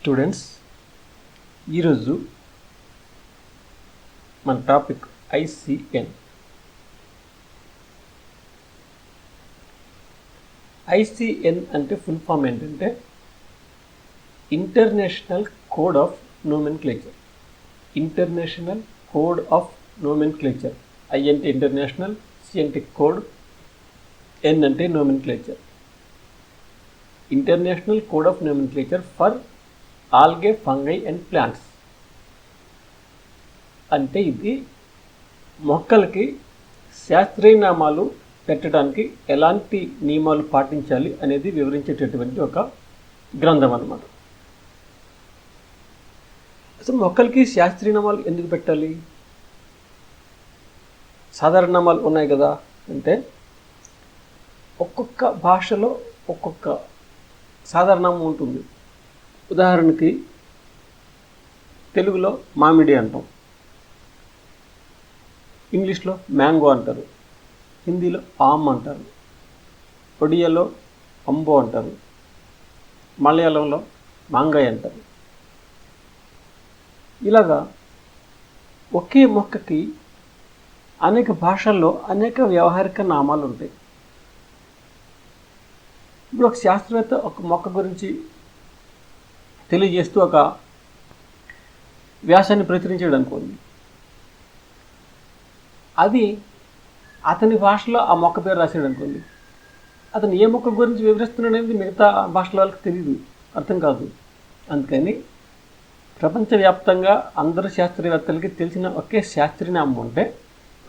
Students, ఈరోజు మన topic ICN. ICN అంటే ఫుల్ ఫామ్ ఏంటంటే international code of nomenclature. International code of nomenclature. I అంటే ఇంటర్నేషనల్, సి అంటే కోడ్, ఎన్ అంటే nomenclature. International code of nomenclature for algae, fungi and plants. అంటే ఇది మొక్కలకి శాస్త్రీయ నామాలు పెట్టడానికి ఎలాంటి నియమాలు పాటించాలి అనేది వివరించేటటువంటి ఒక గ్రంథం అన్నమాట. అసలు మొక్కలకి శాస్త్రీయ నామాలు ఎందుకు పెట్టాలి? సాధారణ నామాలు ఉన్నాయి కదా, అంటే ఒక్కొక్క భాషలో ఒక్కొక్క సాధారణ నామం ఉంటుంది. ఉదాహరణకి తెలుగులో మామిడి అంటాం, ఇంగ్లీష్లో మ్యాంగో అంటారు, హిందీలో ఆమ్ అంటారు, ఒడియాలో అంబో అంటారు, మలయాళంలో మాంగాయ్ అంటారు. ఇలాగా ఒకే మొక్కకి అనేక భాషల్లో అనేక వ్యవహారిక నామాలు ఉంటాయి. ఇప్పుడు ఒక శాస్త్రవేత్త ఒక మొక్క గురించి తెలియజేస్తూ ఒక వ్యాసాన్ని ప్రచురించాడు అనుకోండి, అది అతని భాషలో ఆ మొక్క పేరు రాశాడు అనుకోండి, అతను ఏ మొక్క గురించి వివరిస్తున్నాడు అనేది మిగతా భాషల వాళ్ళకి తెలియదు, అర్థం కాదు. అందుకని ప్రపంచవ్యాప్తంగా అందరూ శాస్త్రవేత్తలకి తెలిసిన ఒకే శాస్త్రీయ నామం ఉంటే,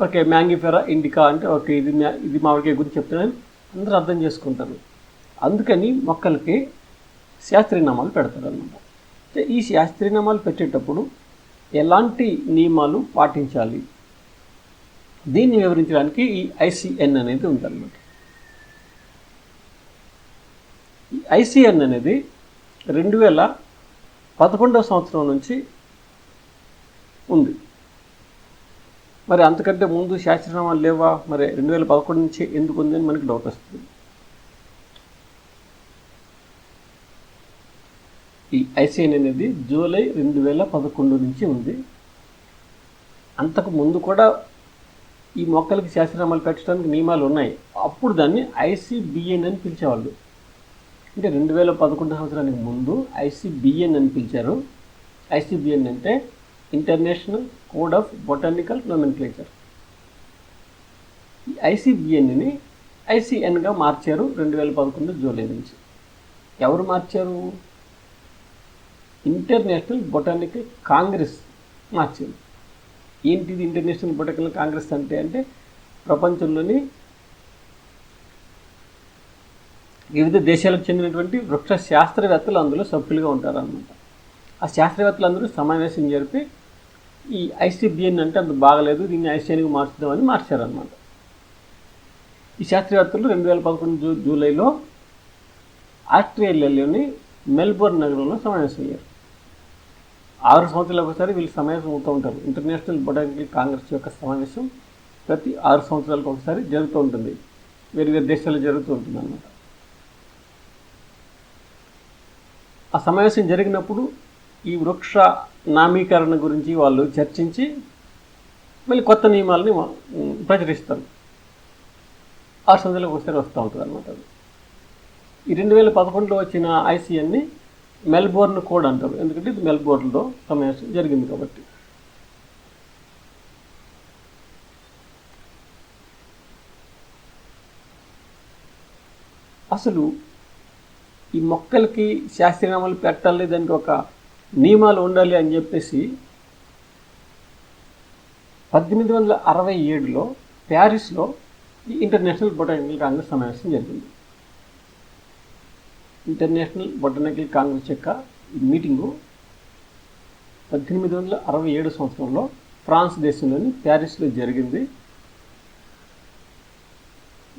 ఓకే మ్యాంగిఫెరా ఇండికా అంటే ఓకే ఇది మామిడికాయ గురించి చెప్తున్నాను అందరూ అర్థం చేసుకుంటారు. అందుకని మొక్కలకి శాస్త్రీయ నామాలు పెడతారు అన్నమాట. ఈ శాస్త్రీయ నామాలు పెట్టేటప్పుడు ఎలాంటి నియమాలు పాటించాలి, దీన్ని వివరించడానికి ఈ ఐసిఎన్ అనేది ఉందన్నమాట. ఈ ఐసిఎన్ అనేది 2011 సంవత్సరం నుంచి ఉంది. మరి అంతకంటే ముందు శాస్త్రీయనామాలు లేవా? మరి 2011 నుంచి ఎందుకు ఉందని మనకి డౌట్ వస్తుంది. ఈ ఐసిఎన్ అనేది జూలై 2011 నుంచి ఉంది. అంతకు ముందు కూడా ఈ మొక్కలకి శాస్త్రీయనామాలు పెట్టడానికి నియమాలు ఉన్నాయి. అప్పుడు దాన్ని ఐసిబిఎన్ అని పిలిచేవాళ్ళు. అంటే 2011 సంవత్సరానికి ముందు ఐసిబిఎన్ అని పిలిచారు. ఐసిబిఎన్ అంటే ఇంటర్నేషనల్ కోడ్ ఆఫ్ బొటానికల్ నోమెన్క్లేచర్. ఈ ఐసిబిఎన్ని ఐసిఎన్గా మార్చారు 2011 జూలై నుంచి. ఎవరు మార్చారు? ఇంటర్నేషనల్ బొటానికల్ కాంగ్రెస్ మార్చారు. ఏంటిది ఇంటర్నేషనల్ బొటానికల్ కాంగ్రెస్ అంటే ప్రపంచంలోని వివిధ దేశాలకు చెందినటువంటి వృక్ష శాస్త్రవేత్తలు అందులో సభ్యులుగా ఉంటారన్నమాట. ఆ శాస్త్రవేత్తలందరూ సమావేశం జరిపి ఈ ఐసిబిఎన్ అంటే అంత బాగలేదు, దీన్ని ఐసిఎన్కి మార్చుదామని మార్చారన్నమాట. ఈ శాస్త్రవేత్తలు 2011 జూలైలో ఆస్ట్రేలియాలోని మెల్బోర్న్ నగరంలో సమావేశమయ్యారు. 6 సంవత్సరాలకు ఒకసారి వీళ్ళు సమావేశం అవుతూ ఉంటారు. ఇంటర్నేషనల్ బొటానికల్ కాంగ్రెస్ యొక్క సమావేశం ప్రతి 6 సంవత్సరాలకు ఒకసారి జరుగుతూ ఉంటుంది. వేరు వేరు దేశాల్లో జరుగుతూ ఉంటుంది అన్నమాట. ఆ సమావేశం జరిగినప్పుడు ఈ వృక్ష నామీకరణ గురించి వాళ్ళు చర్చించి మళ్ళీ కొత్త నియమాలని ప్రచురిస్తారు. 6 సంవత్సరాలకు ఒకసారి వస్తూ ఉంటుంది అన్నమాట. ఈ 2011లో వచ్చిన ఐసిఎన్ని మెల్బోర్న్ కోడ్ అంటారు, ఎందుకంటే ఇది మెల్బోర్న్లో సమావేశం జరిగింది కాబట్టి. అసలు ఈ మొక్కలకి శాస్త్రీయనామాలు పెట్టాలి, దానికి ఒక నియమాలు ఉండాలి అని చెప్పేసి 1867లో ప్యారిస్లో ఈ ఇంటర్నేషనల్ బొటానికల్ కాంగ్రెస్ సమావేశం జరిగింది. ఇంటర్నేషనల్ బొటానికల్ కాంగ్రెస్ యొక్క మీటింగు 1867 సంవత్సరంలో ఫ్రాన్స్ దేశంలోని ప్యారిస్లో జరిగింది.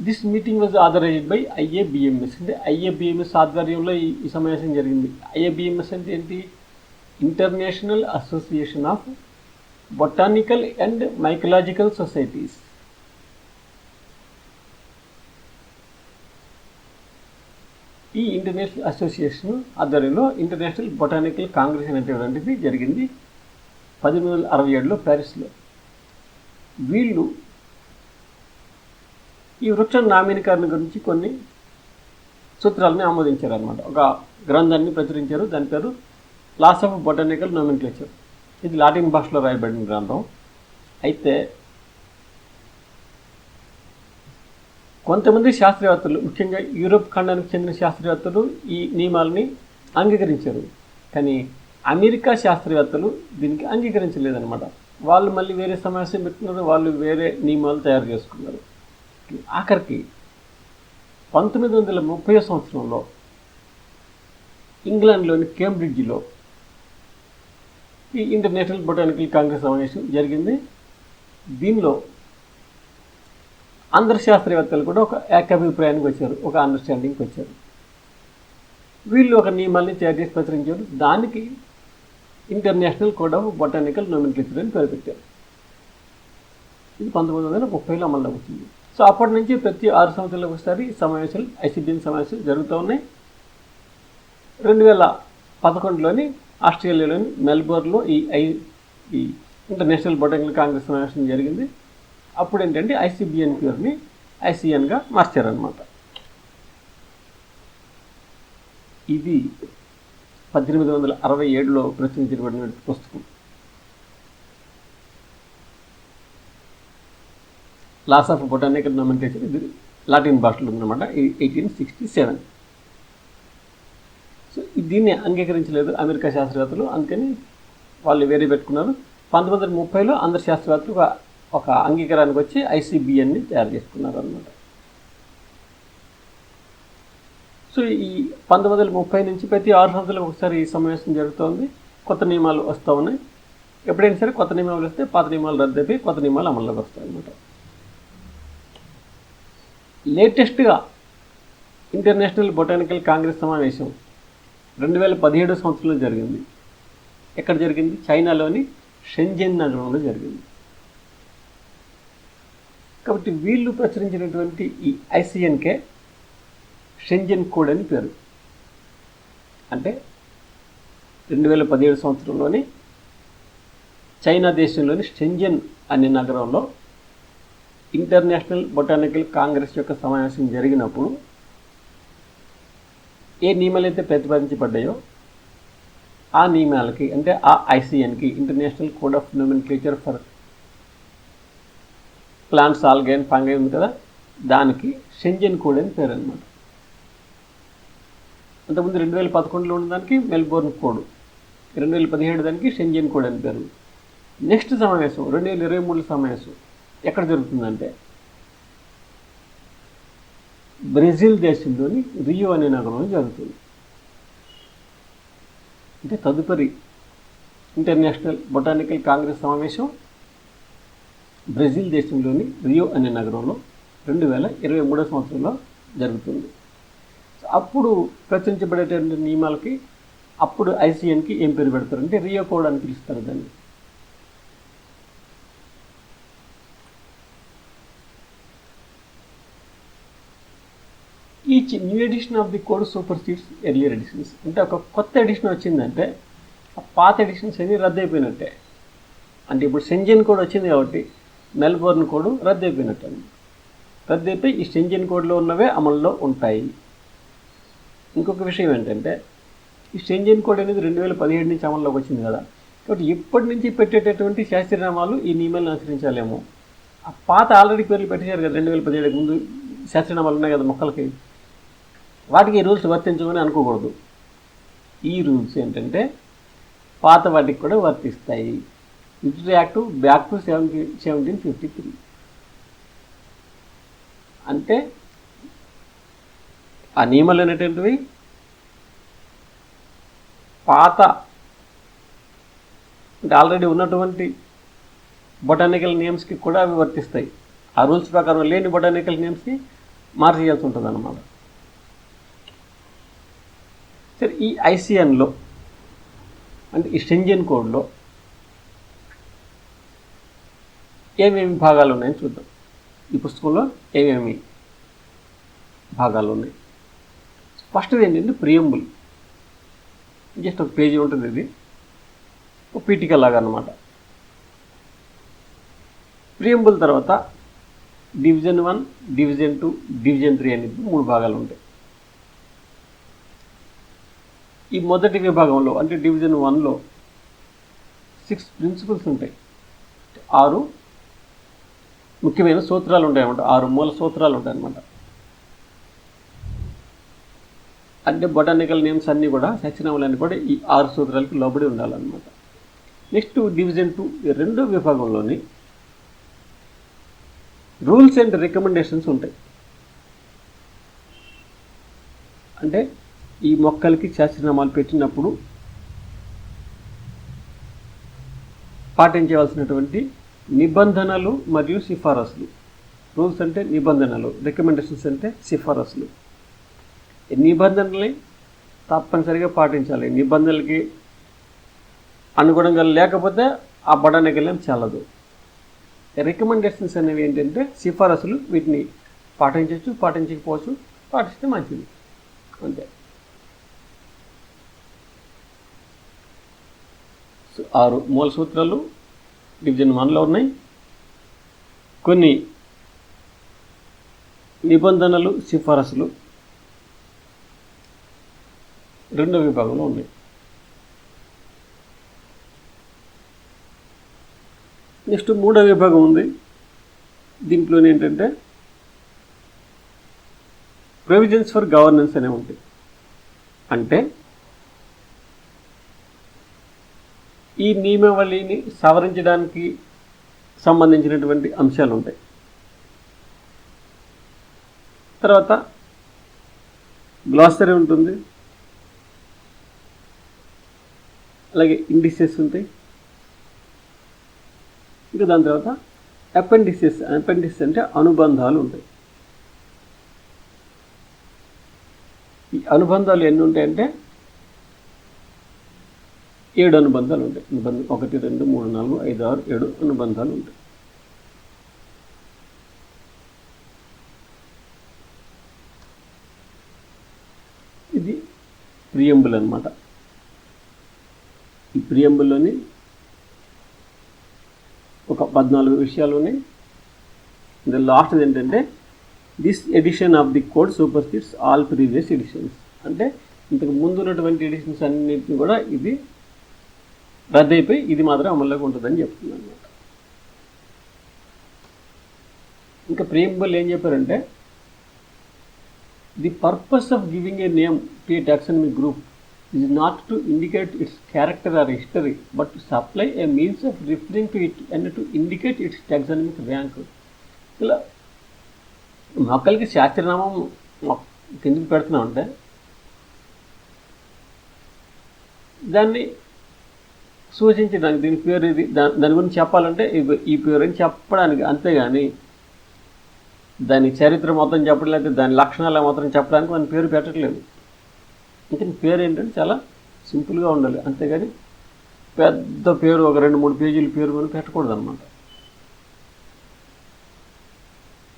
This meeting was authorised by IABMS. అంటే ఐఏబిఎంఎస్ ఆధ్వర్యంలో ఈ సమావేశం జరిగింది. ఐఏబిఎంఎస్ అంటే ఏంటి? International association of botanical and mycological societies. ఈ ఈ ఇంటర్నేషనల్ అసోసియేషన్ ఆధ్వర్యంలో ఇంటర్నేషనల్ బొటానికల్ కాంగ్రెస్ అనేటువంటిది జరిగింది 1867లో ప్యారిస్లో. వీళ్ళు ఈ వృక్ష నామీకరణ గురించి కొన్ని సూత్రాలని ఆమోదించారనమాట. ఒక గ్రంథాన్ని ప్రచురించారు, దాని పేరు లాస్ ఆఫ్ బొటానికల్ నోమెన్క్లేచర్. ఇది లాటిన్ భాషలో రాయబడిన గ్రంథం. అయితే కొంతమంది శాస్త్రవేత్తలు, ముఖ్యంగా యూరోప్ ఖండానికి చెందిన శాస్త్రవేత్తలు ఈ నియమాలని అంగీకరించారు. కానీ అమెరికా శాస్త్రవేత్తలు దీనికి అంగీకరించలేదన్నమాట. వాళ్ళు మళ్ళీ వేరే సమావేశం పెట్టుకున్నారు, వాళ్ళు వేరే నియమాలు తయారు చేసుకున్నారు. ఆఖరికి 1930 సంవత్సరంలో ఇంగ్లాండ్లోని కేంబ్రిడ్జ్లో ఈ ఇంటర్నేషనల్ బొటానికల్ కాంగ్రెస్ సమావేశం జరిగింది. దీనిలో అందరు శాస్త్రవేత్తలు కూడా ఒక ఏకాభిప్రాయానికి వచ్చారు, ఒక అండర్స్టాండింగ్కి వచ్చారు. వీళ్ళు ఒక నియమాల్ని తయారు చేసి ప్రచురించారు. దానికి ఇంటర్నేషనల్ కోడ్ ఆఫ్ బొటానికల్ నోమెన్క్లేచర్ అని పేరు పెట్టారు. ఇది 1930లో అమల్లోకి వచ్చింది. సో అప్పటి నుంచి ప్రతి 6 సంవత్సరాలకు ఒకసారి సమావేశాలు, ఐసిబిఎన్ సమావేశాలు జరుగుతూ ఉన్నాయి. 2011లోని ఆస్ట్రేలియాలోని మెల్బోర్న్లో ఈ ఇంటర్నేషనల్ బొటానికల్ కాంగ్రెస్ సమావేశం జరిగింది. అప్పుడు ఏంటంటే ఐసిబిఎన్ పేరుని ఐసిఎన్గా మార్చారనమాట. ఇది 1867లో ప్రచురించబడిన పుస్తకం. Laws of botanical nomenclature. ఇది లాటిన్ భాషలో ఉందన్నమాట. 1867. సో దీన్ని అంగీకరించలేదు అమెరికా శాస్త్రవేత్తలు, అందుకని వాళ్ళు వేరే పెట్టుకున్నారు. 1930లో అందరు శాస్త్రవేత్తలు ఒక అంగీకారానికి వచ్చి ఐసిబిఎన్ని తయారు చేసుకున్నారు అన్నమాట. సో ఈ 1930 నుంచి ప్రతి 6 సంవత్సరాలకు ఒకసారి ఈ సమావేశం జరుగుతోంది. కొత్త నియమాలు వస్తూ ఉన్నాయి. ఎప్పుడైనా సరే కొత్త నియమాలు వస్తే పాత నియమాలు రద్దయిపోయి కొత్త నియమాలు అమల్లోకి వస్తాయి అన్నమాట. లేటెస్ట్గా ఇంటర్నేషనల్ బొటానికల్ కాంగ్రెస్ సమావేశం 2017 సంవత్సరంలో జరిగింది. ఎక్కడ జరిగింది? చైనాలోని షెంజన్ నగరంలో జరిగింది. కాబట్టి వీళ్ళు ప్రచురించినటువంటి ఈ ఐసిఎన్కే షెంజన్ కోడ్ అని పేరు. అంటే 2017 సంవత్సరంలోని చైనా దేశంలోని షెంజన్ అనే నగరంలో ఇంటర్నేషనల్ బొటానికల్ కాంగ్రెస్ యొక్క సమావేశం జరిగినప్పుడు ఏ నియమాలు అయితే ప్రతిపాదించబడ్డాయో ఆ నియమాలకి, అంటే ఆ ఐసిఎన్కి, international code of nomenclature for plants, algae and fungi ఉంది కదా, దానికి షెంజన్ కోడ్ అని పేరు అనమాట. అంతకుముందు 2011లో ఉన్న దానికి మెల్బోర్న్ కోడ్, 2017 దానికి షెంజన్ కోడ్ అని పేరు. నెక్స్ట్ సమావేశం 2023 సమావేశం ఎక్కడ జరుగుతుందంటే బ్రెజిల్ దేశంలోని రియో అనే నగరంలో జరుగుతుంది. అంటే తదుపరి ఇంటర్నేషనల్ బొటానికల్ కాంగ్రెస్ సమావేశం బ్రెజిల్ దేశంలోని రియో అనే నగరంలో 2023 సంవత్సరంలో జరుగుతుంది. అప్పుడు ప్రచురించబడేటువంటి నియమాలకి అప్పుడు ఐసిఎన్కి ఏం పేరు పెడతారంటే రియో కోడ్ అని పిలుస్తారు దాన్ని. Each new edition of the code supersedes earlier editions. అంటే ఒక కొత్త ఎడిషన్ వచ్చిందంటే ఆ పాత ఎడిషన్స్ అన్ని రద్దయిపోయినట్టే. అంటే ఇప్పుడు షెంజన్ కోడ్ వచ్చింది కాబట్టి మెల్బోర్న్ కోడ్ రద్దయిపోయినట్టు. రద్దయిపోయి ఈ షెంజన్ కోడ్లో ఉన్నవే అమల్లో ఉంటాయి. ఇంకొక విషయం ఏంటంటే ఈ షెంజన్ కోడ్ అనేది 2017 నుంచి అమల్లోకి వచ్చింది కదా, కాబట్టి ఇప్పటి నుంచి పెట్టేటటువంటి శాస్త్రీయనామాలు ఈ నియమాలను అనుసరించాలేమో. ఆ పాత ఆల్రెడీ పేర్లు పెట్టేశారు కదా 2017 ముందు శాస్త్రీయనామాలు ఉన్నాయి కదా మొక్కలకి, వాటికి ఈ రూల్స్ వర్తించమని అనుకోకూడదు. ఈ రూల్స్ ఏంటంటే పాత వాటికి కూడా వర్తిస్తాయి. రిట్రాక్టివ్ బ్యాక్ టు 1753. అంటే ఆ నియమాలు అనేటువంటివి పాత, అంటే ఆల్రెడీ ఉన్నటువంటి బొటానికల్ నేమ్స్కి కూడా అవి వర్తిస్తాయి. ఆ రూల్స్ ప్రకారం లేని బొటానికల్ నేమ్స్కి మార్చేయాల్సి ఉంటుంది అన్నమాట. సరే, ఈ ఐసిఎన్లో అంటే ఈ షెంజన్ కోడ్లో ఏమేమి భాగాలు ఉన్నాయని చూద్దాం. ఈ పుస్తకంలో ఏమేమి భాగాలు ఉన్నాయి. ఫస్ట్ది ఏంటంటే ప్రియంబుల్. జస్ట్ ఒక పేజీ ఉంటుంది, ఇది ఒక పీఠిక లాగా అన్నమాట. ప్రియంబుల్ తర్వాత డివిజన్ 1, డివిజన్ 2, డివిజన్ 3 అనేది 3 భాగాలు ఉంటాయి. ఈ మొదటి విభాగంలో అంటే డివిజన్ 1లో 6 ప్రిన్సిపల్స్ ఉంటాయి. 6 ముఖ్యమైన సూత్రాలు ఉంటాయన్నమాట, 6 మూల సూత్రాలు ఉంటాయన్నమాట. అంటే బొటానికల్ నేమ్స్ అన్నీ కూడా, సస్యనామాలన్నీ కూడా ఈ 6 సూత్రాలకి లోబడి ఉండాలన్నమాట. నెక్స్ట్ డివిజన్ 2 రెండో విభాగంలోని రూల్స్ అండ్ రికమెండేషన్స్ ఉంటాయి. అంటే ఈ మొక్కలకి శాస్త్రనామాలు పెట్టినప్పుడు పాటించవలసినటువంటి నిబంధనలు మరియు సిఫారసులు. రూల్స్ అంటే నిబంధనలు, రికమెండేషన్స్ అంటే సిఫారసులు. నిబంధనల్ని తప్పనిసరిగా పాటించాలి. నిబంధనలకి అనుగుణంగా లేకపోతే ఆ బొటానికల్ చెల్లదు. రికమెండేషన్స్ అనేవి ఏంటంటే సిఫారసులు. వీటిని పాటించవచ్చు, పాటించకపోవచ్చు, పాటిస్తే మంచిది, అంతే. 6 మూల సూత్రాలు డివిజన్ 1లో ఉన్నాయి. కొన్ని నిబంధనలు, సిఫారసులు రెండో విభాగంలో ఉన్నాయి. నెక్స్ట్ మూడో విభాగం ఉంది. దీంట్లో ఏంటంటే ప్రొవిజన్స్ ఫర్ గవర్నెన్స్ అనేవి ఉంటాయి. అంటే ఈ నియమావళిని సవరించడానికి సంబంధించినటువంటి అంశాలు ఉంటాయి. తర్వాత గ్లాసరీ ఉంటుంది, అలాగే ఇండిసెస్ ఉంటాయి. ఇంకా దాని తర్వాత అపెండిసెస్ అంటే అనుబంధాలు ఉంటాయి. ఈ అనుబంధాలు ఎన్ని ఉంటాయంటే 7 అనుబంధాలు ఉంటాయి. 1, 2, 3, 4, 5, 6, 7 అనుబంధాలు ఉంటాయి. ఇది ప్రియంబుల్ అన్నమాట. ఈ ప్రియంబుల్లోని ఒక 14 విషయాలు ఉన్నాయి. ఇందులో లాస్ట్ది ఏంటంటే this edition of the code supersedes all previous editions. అంటే ఇంతకు ముందు ఉన్నటువంటి ఎడిషన్స్ అన్నింటినీ కూడా ఇది రద్దయిపోయి ఇది మాత్రం అమల్లోకి ఉంటుందని చెప్తుంది అన్నమాట. ఇంకా ప్రియంబుల్ ఏం చెప్పారంటే the purpose of giving a name to A taxonomy group is not to indicate its character or history, but to supply a means of referring to it and to indicate its taxonomic rank. ఇలా మొక్కలకి శాస్త్రనామం కిందకి పెడుతున్నామంటే దాన్ని సూచించడానికి, దీని పేరు ఇది, దాని గురించి చెప్పాలంటే ఈ పేరు అని చెప్పడానికి, అంతేగాని దాని చరిత్ర మొత్తం చెప్పడం, లేకపోతే దాని లక్షణాలు మాత్రం చెప్పడానికి మన పేరు పెట్టట్లేదు. ఇంకా పేరు ఏంటంటే చాలా సింపుల్గా ఉండాలి, అంతేగాని పెద్ద పేరు ఒక 2-3 పేజీల పేరు కూడా పెట్టకూడదు అన్నమాట.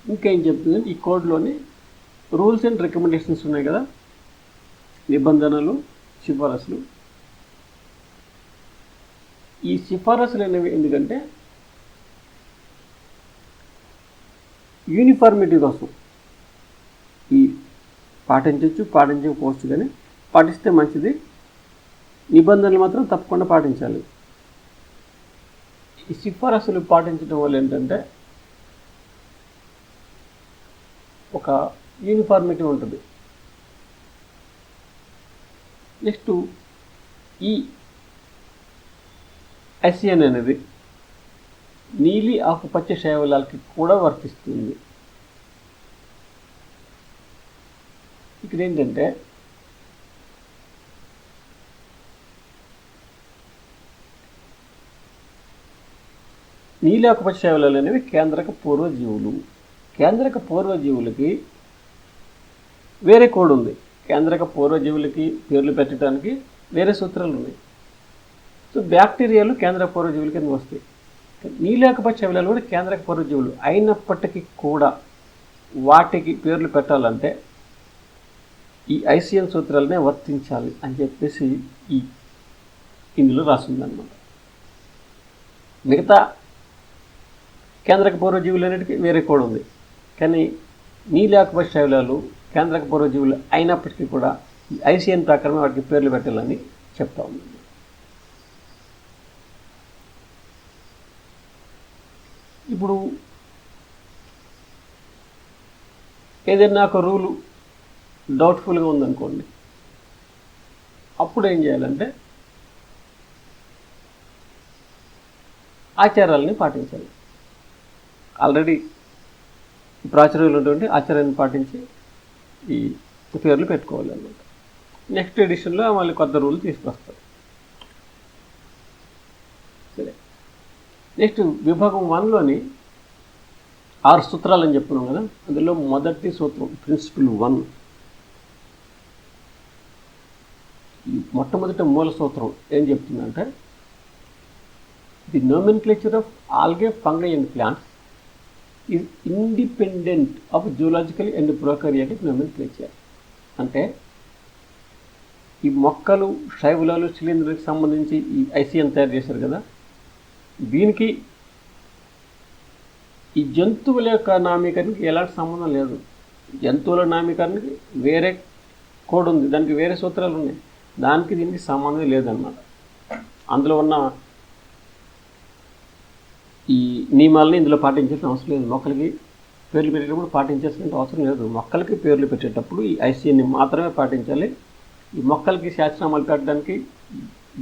ఇంకేం చెప్తుంది ఈ కోడ్లోని రూల్స్ అండ్ రికమెండేషన్స్ ఉన్నాయి కదా, నిబంధనలు, సిఫారసులు. ఈ సిఫారసులు అనేవి ఎందుకంటే యూనిఫార్మిటీ కోసం. ఈ పాటించవచ్చు, పాటించకపోవచ్చు, కానీ పాటిస్తే మంచిది. నిబంధనలు మాత్రం తప్పకుండా పాటించాలి. ఈ సిఫారసులు పాటించడం వల్ల ఏంటంటే ఒక యూనిఫార్మిటీ ఉంటుంది. నెక్స్ట్ ఈ ఎస్ఎన్ అనేది నీలి ఆకుపచ్చ శైవలాలకి కూడా వర్తిస్తుంది. ఇక్కడ ఏంటంటే నీలి ఆకుపచ్చ శైవలాలు అనేవి కేంద్రక పూర్వజీవులు. కేంద్రక పూర్వజీవులకి వేరే కోడ్ ఉంది. కేంద్రక పూర్వజీవులకి పేర్లు పెట్టడానికి వేరే సూత్రాలు ఉన్నాయి. సో బ్యాక్టీరియాలు కేంద్రక పూర్వజీవుల కింద వస్తాయి. నీలి ఆకుపచ్చ శైవలాలు కూడా కేంద్రక పూర్వజీవులు అయినప్పటికీ కూడా వాటికి పేర్లు పెట్టాలంటే ఈ ఐసిఎన్ సూత్రాలనే వర్తించాలి అని చెప్పేసి ఇందులో రాసిందనమాట. మిగతా కేంద్రక పూర్వజీవులన్నిటికీ వేరే కోడ్ ఉంది, కానీ నీలి ఆకుపచ్చ శైలాలు కేంద్రక పూర్వజీవులు అయినప్పటికీ కూడా ఈ ఐసిఎన్ ప్రకారం వాటికి పేర్లు పెట్టాలని చెప్తా ఉంది. ఇప్పుడు ఏదైనా ఒక రూలు డౌట్ఫుల్గా ఉందనుకోండి, అప్పుడు ఏం చేయాలంటే ఆచారాలని పాటించాలి. ఆల్రెడీ ప్రాచుర్యంలో ఉన్నటువంటి ఆచారాన్ని పాటించి ఈ పేర్లు పెట్టుకోవాలి అన్నమాట. నెక్స్ట్ ఎడిషన్లో మళ్ళీ కొత్త రూల్ తీసుకొస్తారు. సరే, నెక్స్ట్ విభాగం 1లోని 6 సూత్రాలు అని చెప్పుకున్నాం కదా. అందులో మొదటి సూత్రం ప్రిన్సిపల్ 1, ఈ మొట్టమొదటి మూల సూత్రం ఏం చెప్తుందంటే, the nomenclature of algae, fungi and plants is independent of zoological and prokaryotic nomenclature. అంటే ఈ మొక్కలు, శైవులాలు, శిలీంధ్రులకు సంబంధించి ఈ ఐసిఎన్ తయారు చేశారు కదా, దీనికి ఈ జంతువుల యొక్క నామీకరణకి ఎలాంటి సంబంధం లేదు. జంతువుల నామీకరణకి వేరే కోడ్ ఉంది, దానికి వేరే సూత్రాలు ఉన్నాయి, దానికి దీనికి సంబంధం లేదన్నమాట. అందులో ఉన్న ఈ నియమాలని ఇందులో పాటించాల్సిన అవసరం లేదు. మొక్కలకి పేర్లు పెట్టేటప్పుడు పాటించాల్సిన అవసరం లేదు. మొక్కలకి పేర్లు పెట్టేటప్పుడు ఈ ఐసిఎన్ని మాత్రమే పాటించాలి. ఈ మొక్కలకి శాస్త్రనామాలు పెట్టడానికి,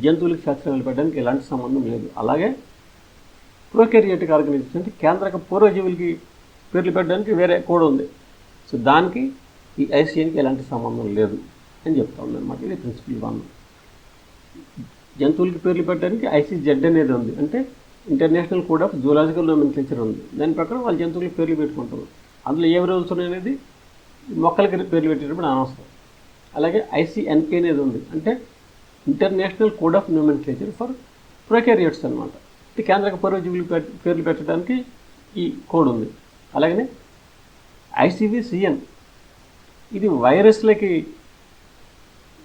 జంతువులకి శాస్త్రనామాలు పెట్టడానికి ఎలాంటి సంబంధం లేదు. అలాగే ప్రోకారియోటిక్ ఆర్గనైజేషన్ అంటే కేంద్రక పూర్వజీవులకి పేర్లు పెట్టడానికి వేరే కోడ్ ఉంది. సో దానికి ఈ ఐసిఎన్కి ఎలాంటి సంబంధం లేదు అని చెప్తా ఉందన్నమాట. ఇది ప్రిన్సిపల్ 1. జంతువులకి పేర్లు పెట్టడానికి ICZ అనేది ఉంది, అంటే ఇంటర్నేషనల్ కోడ్ ఆఫ్ జూలాజికల్ నోమెన్క్లేచర్ ఉంది. దాని ప్రకారం వాళ్ళ జంతువులకి పేర్లు పెట్టుకుంటారు. అందులో ఏం రూల్స్ ఉన్నాయనేది మొక్కలకి పేర్లు పెట్టేటప్పుడు అనవసరం. అలాగే ICNP అనేది ఉంది, అంటే international code of nomenclature for prokaryotes అనమాట. ఇది కేంద్రక పూర్వజీవులు పేర్లు పెట్టడానికి ఈ కోడ్ ఉంది. అలాగనే ICVCN ఇది వైరస్లకి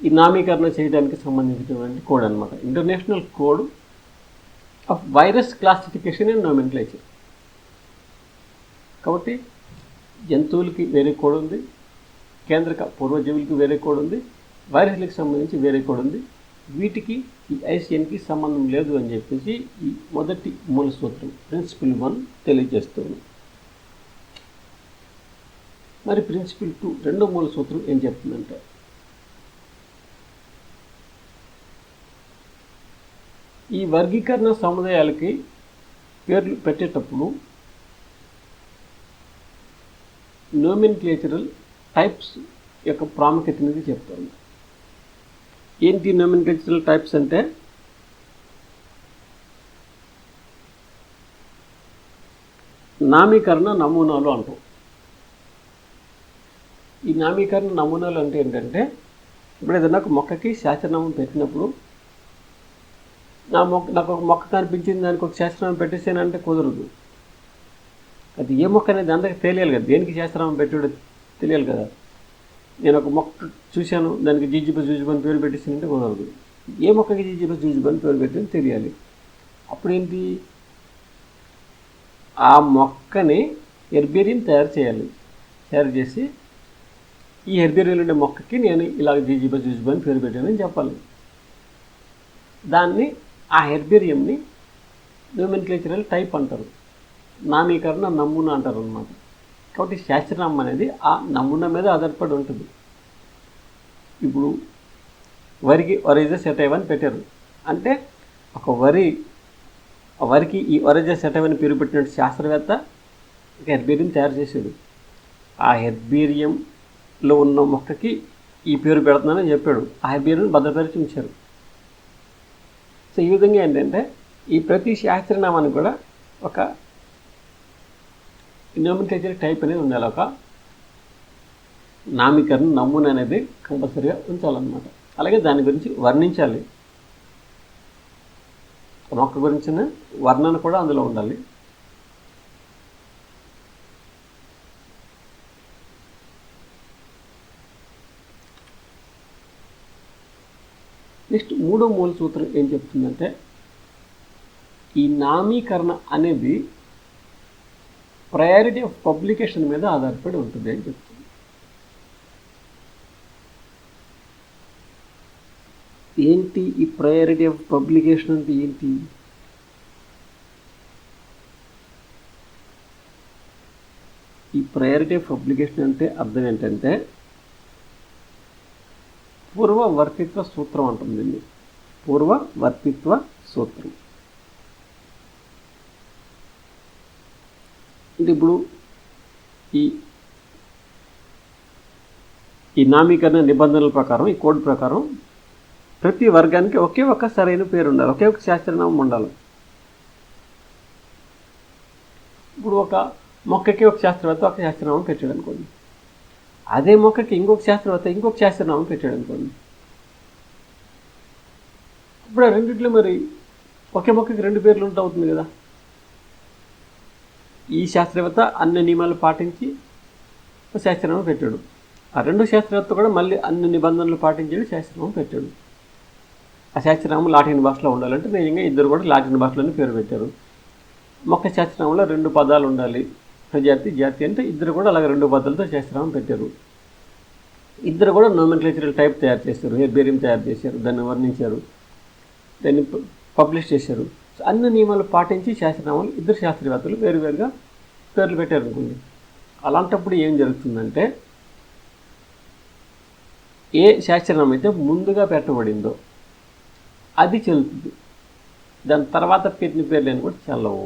ఈ నామీకరణ చేయడానికి సంబంధించినటువంటి కోడ్ అనమాట. International code of virus classification and nomenclature. కాబట్టి జంతువులకి వేరే కోడ్ ఉంది, కేంద్రక పూర్వజీవులకి వేరే కోడ్ ఉంది, వైరస్లకు సంబంధించి వేరే కోడ్ ఉంది. వీటికి ఈ ఐసిఎన్కి సంబంధం లేదు అని చెప్పేసి ఈ మొదటి మూల సూత్రం ప్రిన్సిపల్ 1 తెలియజేస్తుంది. మరి ప్రిన్సిపల్ 2 రెండో మూల సూత్రం ఏం చెప్తుందంటే, ఈ వర్గీకరణ సముదాయాలకి పేర్లు పెట్టేటప్పుడు నోమెన్క్లేచరల్ టైప్స్ యొక్క ప్రాముఖ్యత అనేది చెప్తుంది. ఏంటి నోమెన్క్లేచరల్ టైప్స్ అంటే, నామీకరణ నమూనాలు అంటాం. ఈ నామీకరణ నమూనాలు అంటే ఏంటంటే, ఇప్పుడు ఏదైనా ఒక మొక్కకి శాస్త్రనామం పెట్టినప్పుడు నాకు ఒక మొక్క కనిపించింది, దానికి ఒక శాస్త్రనామం పెట్టేసానంటే కుదరదు. అది ఏ మొక్క అనేది అందరికీ తెలియాలి కదా, దేనికి శాస్త్రనామం పెట్టాడో తెలియాలి కదా. నేను ఒక మొక్క చూశాను, దానికి జిజిబస్ జూజిబన్ పేరు పెట్టేసానంటే కుదరదు. ఏ మొక్కకి జిజిబస్ జూజిబన్ పేరు పెట్టని తెలియాలి. అప్పుడేంటి, ఆ మొక్కని హెర్బేరియం తయారు చేయాలి. తయారు చేసి ఈ హెర్బేరియంలో ఉండే మొక్కకి నేను ఇలా జిజిబస్ జూజిబన్ పేరు పెట్టానని చెప్పాలి. దాన్ని ఆ హెర్బేరియంని నోమెన్క్లేచరల్ టైప్ అంటారు, నామీకరణ నమూనా అంటారు అన్నమాట. కాబట్టి శాస్త్రనామం అనేది ఆ నమూనా మీద ఆధారపడి ఉంటుంది. ఇప్పుడు వరికి ఒరైజా సెటైవ్ అని పెట్టారు అంటే, ఒక వరికి ఈ ఒరైజా సెటైవ్ అని పేరు పెట్టినట్టు శాస్త్రవేత్త ఒక హెర్బేరియం తయారు చేశాడు. ఆ హెర్బేరియంలో ఉన్న మొక్కకి ఈ పేరు పెడుతున్నానని చెప్పాడు. ఆ హెర్బేరియం భద్రపరిచి ఉంచారు. సో ఈ విధంగా ఏంటంటే, ఈ ప్రతి శాస్త్రనామానికి కూడా ఒక నోమెన్క్లేచర్ టైప్ అనేది ఉండాలి. ఒక నామీకరణ నమూనా అనేది కంపల్సరీగా ఉంచాలన్నమాట. అలాగే దాని గురించి వర్ణించాలి, మొక్క గురించిన వర్ణన కూడా అందులో ఉండాలి. మూడో మూల సూత్రం ఏం చెప్తుందంటే ఈ నామీకరణ అనేది ప్రయారిటీ ఆఫ్ పబ్లికేషన్ మీద ఆధారపడి ఉంటుంది అని చెప్తుంది. ఏంటి ఈ ప్రయారిటీ ఆఫ్ పబ్లికేషన్ అంటే ఏంటి? ఈ ప్రయారిటీ ఆఫ్ పబ్లికేషన్ అంటే అర్థం ఏంటంటే పూర్వవర్తిత్వ సూత్రం అంటుంది దీన్ని. పూర్వవర్తిత్వ సూత్రం అంటే ఇప్పుడు ఈ నామీకరణ నిబంధనల ప్రకారం, ఈ కోడ్ ప్రకారం ప్రతి వర్గానికి ఒకే ఒక సరైన పేరు ఉండాలి, ఒకే ఒక శాస్త్రనామం ఉండాలి. ఇప్పుడు ఒక మొక్కకి ఒక శాస్త్రవేత్త ఒక శాస్త్రనామం పెట్టాడు అనుకోండి, అదే మొక్కకి ఇంకొక శాస్త్రవేత్త ఇంకొక శాస్త్రనామం పెట్టాడు అనుకోండి. ఇప్పుడు ఆ రెండిట్లో మరి ఒకే మొక్కకి రెండు పేర్లు అవుతుంది కదా. ఈ శాస్త్రవేత్త అన్ని నియమాలు పాటించి ఒక శాస్త్రనామం పెట్టాడు, ఆ రెండో శాస్త్రవేత్త కూడా మళ్ళీ అన్ని నిబంధనలు పాటించి శాస్త్రనామం పెట్టాడు. ఆ శాస్త్రనామం లాటిన్ భాషలో ఉండాలంటే నిజంగా ఇద్దరు కూడా లాటిన్ భాషలోనే పేరు పెట్టారు. మొక్క శాస్త్రనామంలో 2 పదాలు ఉండాలి, ప్రజాతి జాతి అంటే ఇద్దరు కూడా అలాగే 2 పదాలతో శాస్త్రనామం పెట్టారు. ఇద్దరు కూడా నోమెన్క్లేచరల్ టైప్ తయారు చేశారు, హెర్బేరియం తయారు చేశారు, దాన్ని వర్ణించారు, దాన్ని పబ్లిష్ చేశారు. అన్ని నియమాలు పాటించి శాస్త్రనామాలు ఇద్దరు శాస్త్రవేత్తలు వేరువేరుగా పేర్లు పెట్టారు అనుకోండి. అలాంటప్పుడు ఏం జరుగుతుందంటే ఏ శాస్త్రనామం అయితే ముందుగా పెట్టబడిందో అది చెల్లుతుంది, దాని తర్వాత పెట్టిన పేర్లు అని కూడా చెల్లవు.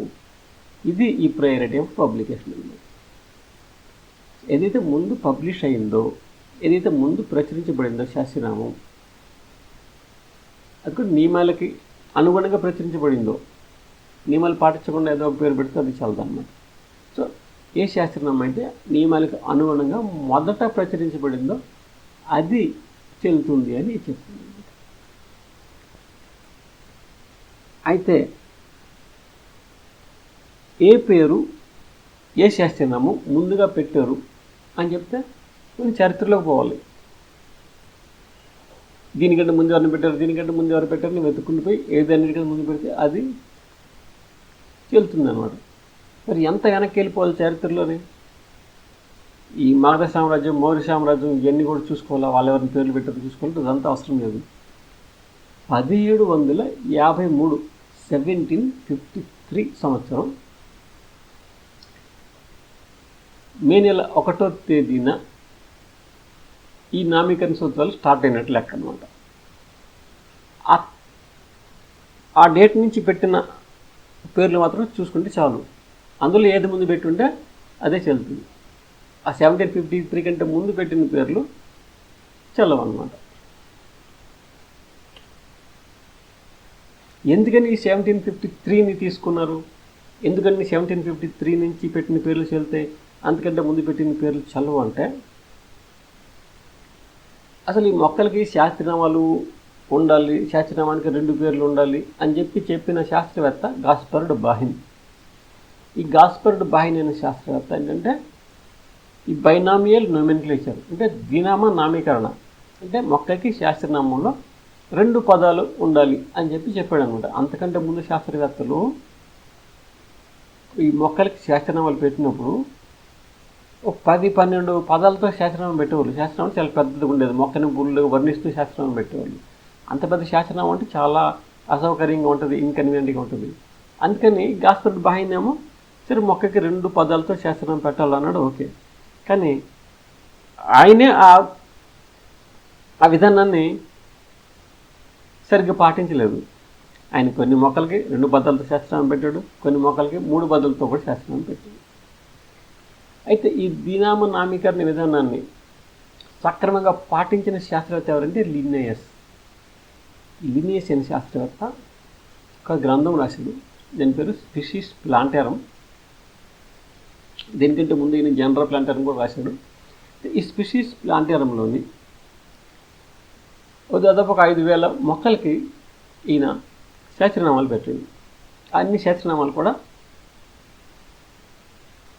ఇది ఈ ప్రయారిటీ ఆఫ్ పబ్లికేషన్ అన్నమాట. ఏదైతే ముందు పబ్లిష్ అయిందో, ఏదైతే ముందు ప్రచురించబడిందో శాస్త్రనామం, అది కూడా నియమాలకి అనుగుణంగా ప్రచురించబడిందో, నియమాలు పాటించకుండా ఏదో ఒక పేరు పెడితే అది చల్లదన్నమాట. సో ఏ శాస్త్రనామం అయితే నియమాలకు అనుగుణంగా మొదట ప్రచురించబడిందో అది చెల్లుతుంది అని చెప్తుంది. అయితే ఏ పేరు ఏ శాస్త్రనామం ముందుగా పెట్టారు అని చెప్తే కొన్ని చరిత్రలోకి పోవాలి. దీనికంటే ముందు ఎవరిని పెట్టారు, దీనికంటే ముందు ఎవరు పెట్టారు నువ్వు వెతుక్కుంటూ పోయి ఏదన్నిటికంటే ముందు పెడితే అది చెల్లుతుంది అనమాట. మరి ఎంత వెనక్కి వెళ్ళిపోవాలి చరిత్రలోనే? ఈ మాగధ సామ్రాజ్యం, మౌర్య సామ్రాజ్యం ఇవన్నీ కూడా చూసుకోవాలా, వాళ్ళు ఎవరిని పేర్లు పెట్టారు చూసుకోవాలంటే అదంతా అవసరం లేదు. 1753 1753 సంవత్సరం మే నెల 1వ తేదీన ఈ నామీకరణ సూత్రాలు స్టార్ట్ అయినట్లు లెక్క అనమాట. ఆ డేట్ నుంచి పెట్టిన పేర్లు మాత్రం చూసుకుంటే చాలు, అందులో ఏది ముందు పెట్టుంటే అదే చెల్లుతుంది. ఆ 1753 కంటే ముందు పెట్టిన పేర్లు చెల్లవు అన్నమాట. ఎందుకని ఈ 1753ని తీసుకున్నారు? ఎందుకని 1753 నుంచి పెట్టిన పేర్లు చెల్లితే అంతకంటే ముందు పెట్టిన పేర్లు చల్లవు అంటే, అసలు ఈ మొక్కలకి శాస్త్రనామాలు ఉండాలి, శాస్త్రనామానికి 2 పేర్లు ఉండాలి అని చెప్పిన శాస్త్రవేత్త గాస్పర్డ్ బాహిన్. ఈ గాస్పర్డ్ బాహిన్ అనే శాస్త్రవేత్త ఏంటంటే ఈ బైనామియల్ నోమెన్క్లేచర్ అంటే ద్వినామ నామీకరణ అంటే మొక్కకి శాస్త్రనామంలో 2 పదాలు ఉండాలి అని చెప్పాడు అనమాట. అంతకంటే ముందు శాస్త్రవేత్తలు ఈ మొక్కలకి శాస్త్రనామాలు పెట్టినప్పుడు ఒక 10-12 పదాలతో శాస్త్రనామం పెట్టేవాళ్ళు. శాస్త్రనామం చాలా పెద్దదిగా ఉండేది, మొక్కని బుల్లు వర్ణిస్తూ శాస్త్రనామం పెట్టేవాళ్ళు. అంత పెద్ద శాస్త్రనామం అంటే చాలా అసౌకర్యంగా ఉంటుంది, ఇన్కన్వీనియంట్గా ఉంటుంది. అందుకని గాస్పర్డ్ బాహిన్ ఏమో సరే మొక్కకి 2 పదాలతో శాస్త్రనామం పెట్టాలన్నాడు, ఓకే. కానీ ఆయనే ఆ విధానాన్ని సరిగ్గా పాటించలేదు. ఆయన కొన్ని మొక్కలకి 2 పదాలతో శాస్త్రనామం పెట్టాడు, కొన్ని మొక్కలకి 3 పదాలతో కూడా శాస్త్రనామం పెట్టాడు. అయితే ఈ ద్వినామ నామీకరణ విధానాన్ని సక్రమంగా పాటించిన శాస్త్రవేత్త ఎవరంటే లిన్నయస్. లిన్నయస్ అనే శాస్త్రవేత్త ఒక గ్రంథం రాశాడు, దీని పేరు స్పీషీస్ ప్లాంటేరం. దీనికంటే ముందు ఈయన జనరల్ ప్లాంటేరం కూడా రాశాడు. ఈ స్పీషీస్ ప్లాంటేరంలోని దాదాపు ఒక 5,000 మొక్కలకి ఈయన శాస్త్రనామాలు పెట్టాడు. అన్ని శాస్త్రనామాలు కూడా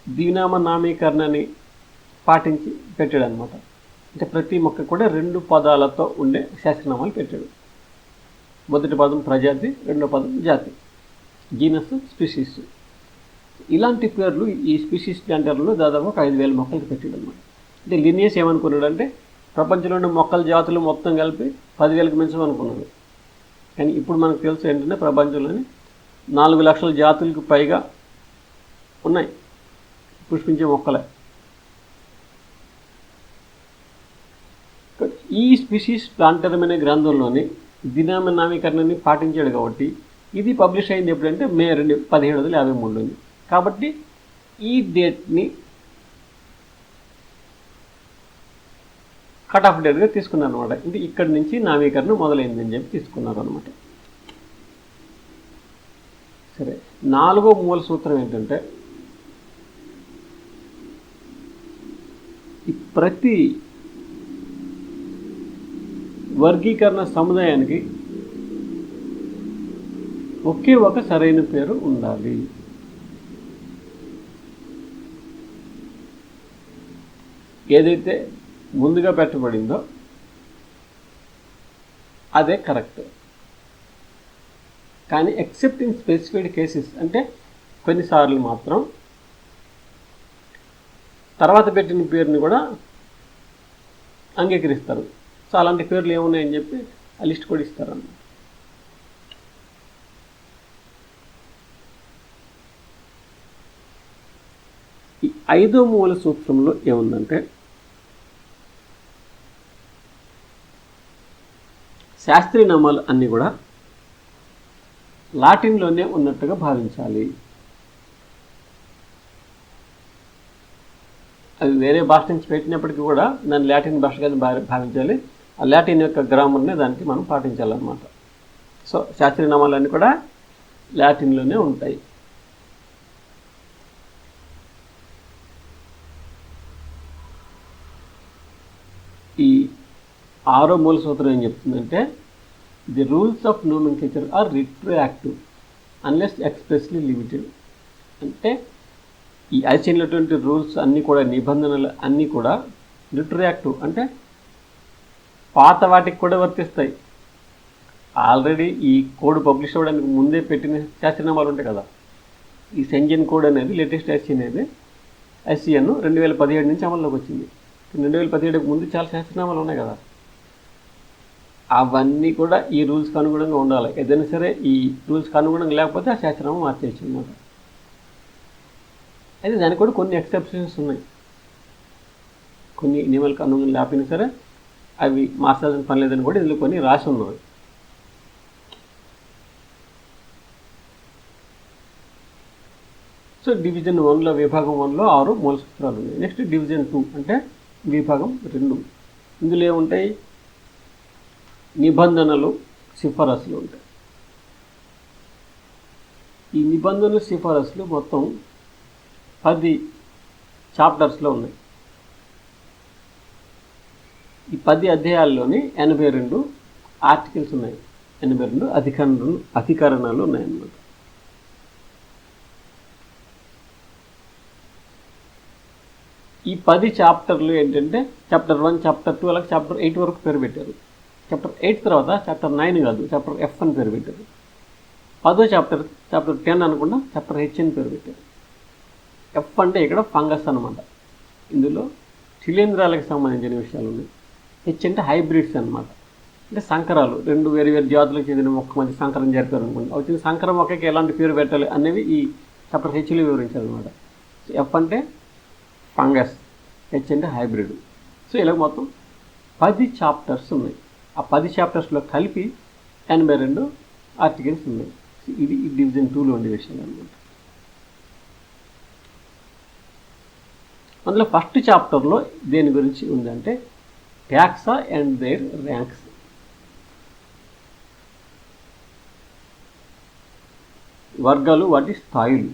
ద్వినామ నామీకరణని పాటించి పెట్టాడు అనమాట. అంటే ప్రతి మొక్క కూడా 2 పదాలతో ఉండే శాస్త్రనామాలు పెట్టాడు. మొదటి పదం ప్రజాతి, రెండో పదం జాతి, జీనస్, స్పీషీస్. ఇలాంటి పేర్లు ఈ స్పీషీస్ ప్లాంటర్లో దాదాపు ఒక 5,000 మొక్కలకి పెట్టాడు అనమాట. అంటే లినియస్ ఏమనుకున్నాడంటే ప్రపంచంలోని మొక్కల జాతులు మొత్తం కలిపి 10,000కి మించమనుకున్నాడు. కానీ ఇప్పుడు మనకు తెలుసు ఏంటంటే ప్రపంచంలోని 4 లక్షల జాతులకు పైగా ఉన్నాయి పుష్పించే మొక్కలే. ఈ స్పీషీస్ ప్లాంటరం అనే గ్రంథంలోని దినామనామీకరణని పాటించాడు కాబట్టి ఇది పబ్లిష్ అయింది ఎప్పుడంటే మే 2, 1753. కాబట్టి ఈ డేట్ని కట్ ఆఫ్ డేట్గా తీసుకున్నారు అనమాట. అంటే ఇక్కడి నుంచి నామీకరణ మొదలైందని చెప్పి తీసుకున్నారు అనమాట. సరే, 4వ మూల సూత్రం ఏంటంటే ఈ ప్రతి వర్గీకరణ సముదాయానికి ఒకే ఒక సరైన పేరు ఉండాలి. ఏదైతే ముందుగా పెట్టబడిందో అదే కరెక్ట్. కానీ ఎక్సెప్ట్ ఇన్ స్పెసిఫైడ్ కేసెస్, అంటే కొన్నిసార్లు మాత్రం తర్వాత పెట్టిన పేరుని కూడా అంగీకరిస్తారు. సో అలాంటి పేర్లు ఏమున్నాయని చెప్పి ఆ లిస్ట్ కూడా ఇస్తారన్నమాట. ఈ 5వ మూల సూత్రంలో ఏముందంటే శాస్త్రీయ నామాలు అన్నీ కూడా లాటిన్లోనే ఉన్నట్టుగా భావించాలి. అవి వేరే భాష నుంచి పెట్టినప్పటికీ కూడా దాన్ని లాటిన్ భాషగా భావించాలి. ఆ లాటిన్ యొక్క గ్రామర్నే దానికి మనం పాటించాలన్నమాట. సో శాస్త్రీయ నామాలన్నీ కూడా లాటిన్లోనే ఉంటాయి. ఈ 6వ మూల సూత్రం ఏం చెప్తుందంటే the rules of nomenclature are retroactive unless expressly limited. అంటే ఈ ఐసినటువంటి రూల్స్ అన్నీ కూడా, నిబంధనలు అన్నీ కూడా రిట్రోయాక్టివ్, అంటే పాత వాటికి కూడా వర్తిస్తాయి. ఆల్రెడీ ఈ కోడ్ పబ్లిష్ అవ్వడానికి ముందే పెట్టిన శాస్త్రనామాలు ఉంటాయి కదా. ఈ సెంజన్ కోడ్ అనేది లేటెస్ట్ ఐసిఎన్ 2017 నుంచి అమల్లోకి వచ్చింది. 2017కి ముందు చాలా శాస్త్రనామాలు ఉన్నాయి కదా, అవన్నీ కూడా ఈ రూల్స్కి అనుగుణంగా ఉండాలి. ఏదైనా సరే ఈ రూల్స్కి అనుగుణంగా లేకపోతే ఆ శాస్త్రనామం మార్చేయచ్చు అన్నమాట. అయితే దానికి కూడా కొన్ని ఎక్సెప్షన్స్ ఉన్నాయి. కొన్ని నియమాలకు అనుగుణంగా లేకపోయినా సరే అవి మార్చాల్సిన పని లేదని కూడా ఇందులో కొన్ని రాసి ఉన్నాయి. సో డివిజన్ 1లో, విభాగం 1లో 6 మూల సూత్రాలు ఉన్నాయి. నెక్స్ట్ డివిజన్ 2 అంటే విభాగం 2. ఇందులో ఏముంటాయి? నిబంధనలు, సిఫారసులు ఉంటాయి. ఈ నిబంధనలు, సిఫారసులు మొత్తం 10 చాప్టర్స్లో ఉన్నాయి. ఈ 10 అధ్యాయాల్లోని 82 ఆర్టికల్స్ ఉన్నాయి, 82 అధికరణాలు ఉన్నాయన్నమాట. ఈ 10 చాప్టర్లు ఏంటంటే చాప్టర్ 1, చాప్టర్ 2 అలాగే చాప్టర్ 8 వరకు పేరు పెట్టారు. చాప్టర్ 8 తర్వాత చాప్టర్ 9 కాదు, చాప్టర్ F అని పేరు పెట్టారు. 10వ చాప్టర్ 10 అనుకుండా చాప్టర్ H అని పేరు పెట్టారు. F అంటే ఇక్కడ ఫంగస్ అనమాట. ఇందులో శిలీంధ్రాలకు సంబంధించిన విషయాలు ఉన్నాయి. H అంటే హైబ్రిడ్స్ అనమాట, అంటే సంకరాలు. 2 వేరు వేరు జాతులకు చెందిన మొక్క మధ్య సంకరం జరిపారు అనుకోండి, వచ్చిన సంకరం మొక్కకి ఎలాంటి పేరు పెట్టాలి అనేవి ఈ చాప్టర్ Hలో వివరించారు అనమాట. F అంటే ఫంగస్, H అంటే హైబ్రిడ్. సో ఇలా మొత్తం 10 చాప్టర్స్ ఉన్నాయి. ఆ 10 చాప్టర్స్లో కలిపి 82 ఆర్టికల్స్ ఉన్నాయి. ఇది డివిజన్ 2లో ఉండే విషయాలు అనమాట. అందులో ఫస్ట్ చాప్టర్లో దేని గురించి ఉందంటే ట్యాక్సా అండ్ దేర్ ర్యాంక్స్. వర్గాలు, వాటి స్థాయిలు.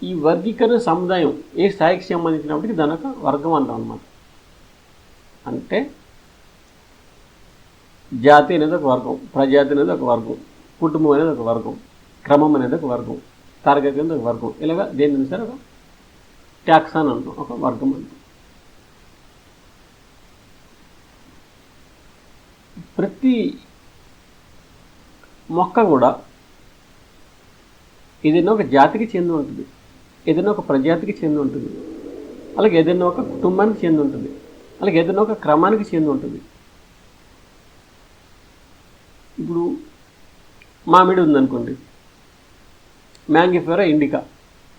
ఈ వర్గీకరణ సముదాయం ఏ స్థాయికి సంబంధించినప్పటికీ దాని ఒక వర్గం అంటాం అన్నమాట. అంటే జాతి అనేది ఒక వర్గం, ప్రజాతి అనేది ఒక వర్గం, కుటుంబం అనేది ఒక వర్గం, క్రమం అనేది ఒక వర్గం, తరగతి అనేది ఒక వర్గం. ఇలాగా దేని సరే ఒక ట్యాక్స్ అని అంటాం, ఒక వర్గం అంటాం. ప్రతి మొక్క కూడా ఏదైనా ఒక జాతికి చెంది ఉంటుంది, ఏదైనా ఒక ప్రజాతికి చెంది ఉంటుంది, అలాగే ఏదైనా ఒక కుటుంబానికి చెంది ఉంటుంది, అలాగే ఏదైనా ఒక క్రమానికి చెంది ఉంటుంది. ఇప్పుడు మామిడి ఉందనుకోండి, మ్యాంగిఫెరా ఇండికా.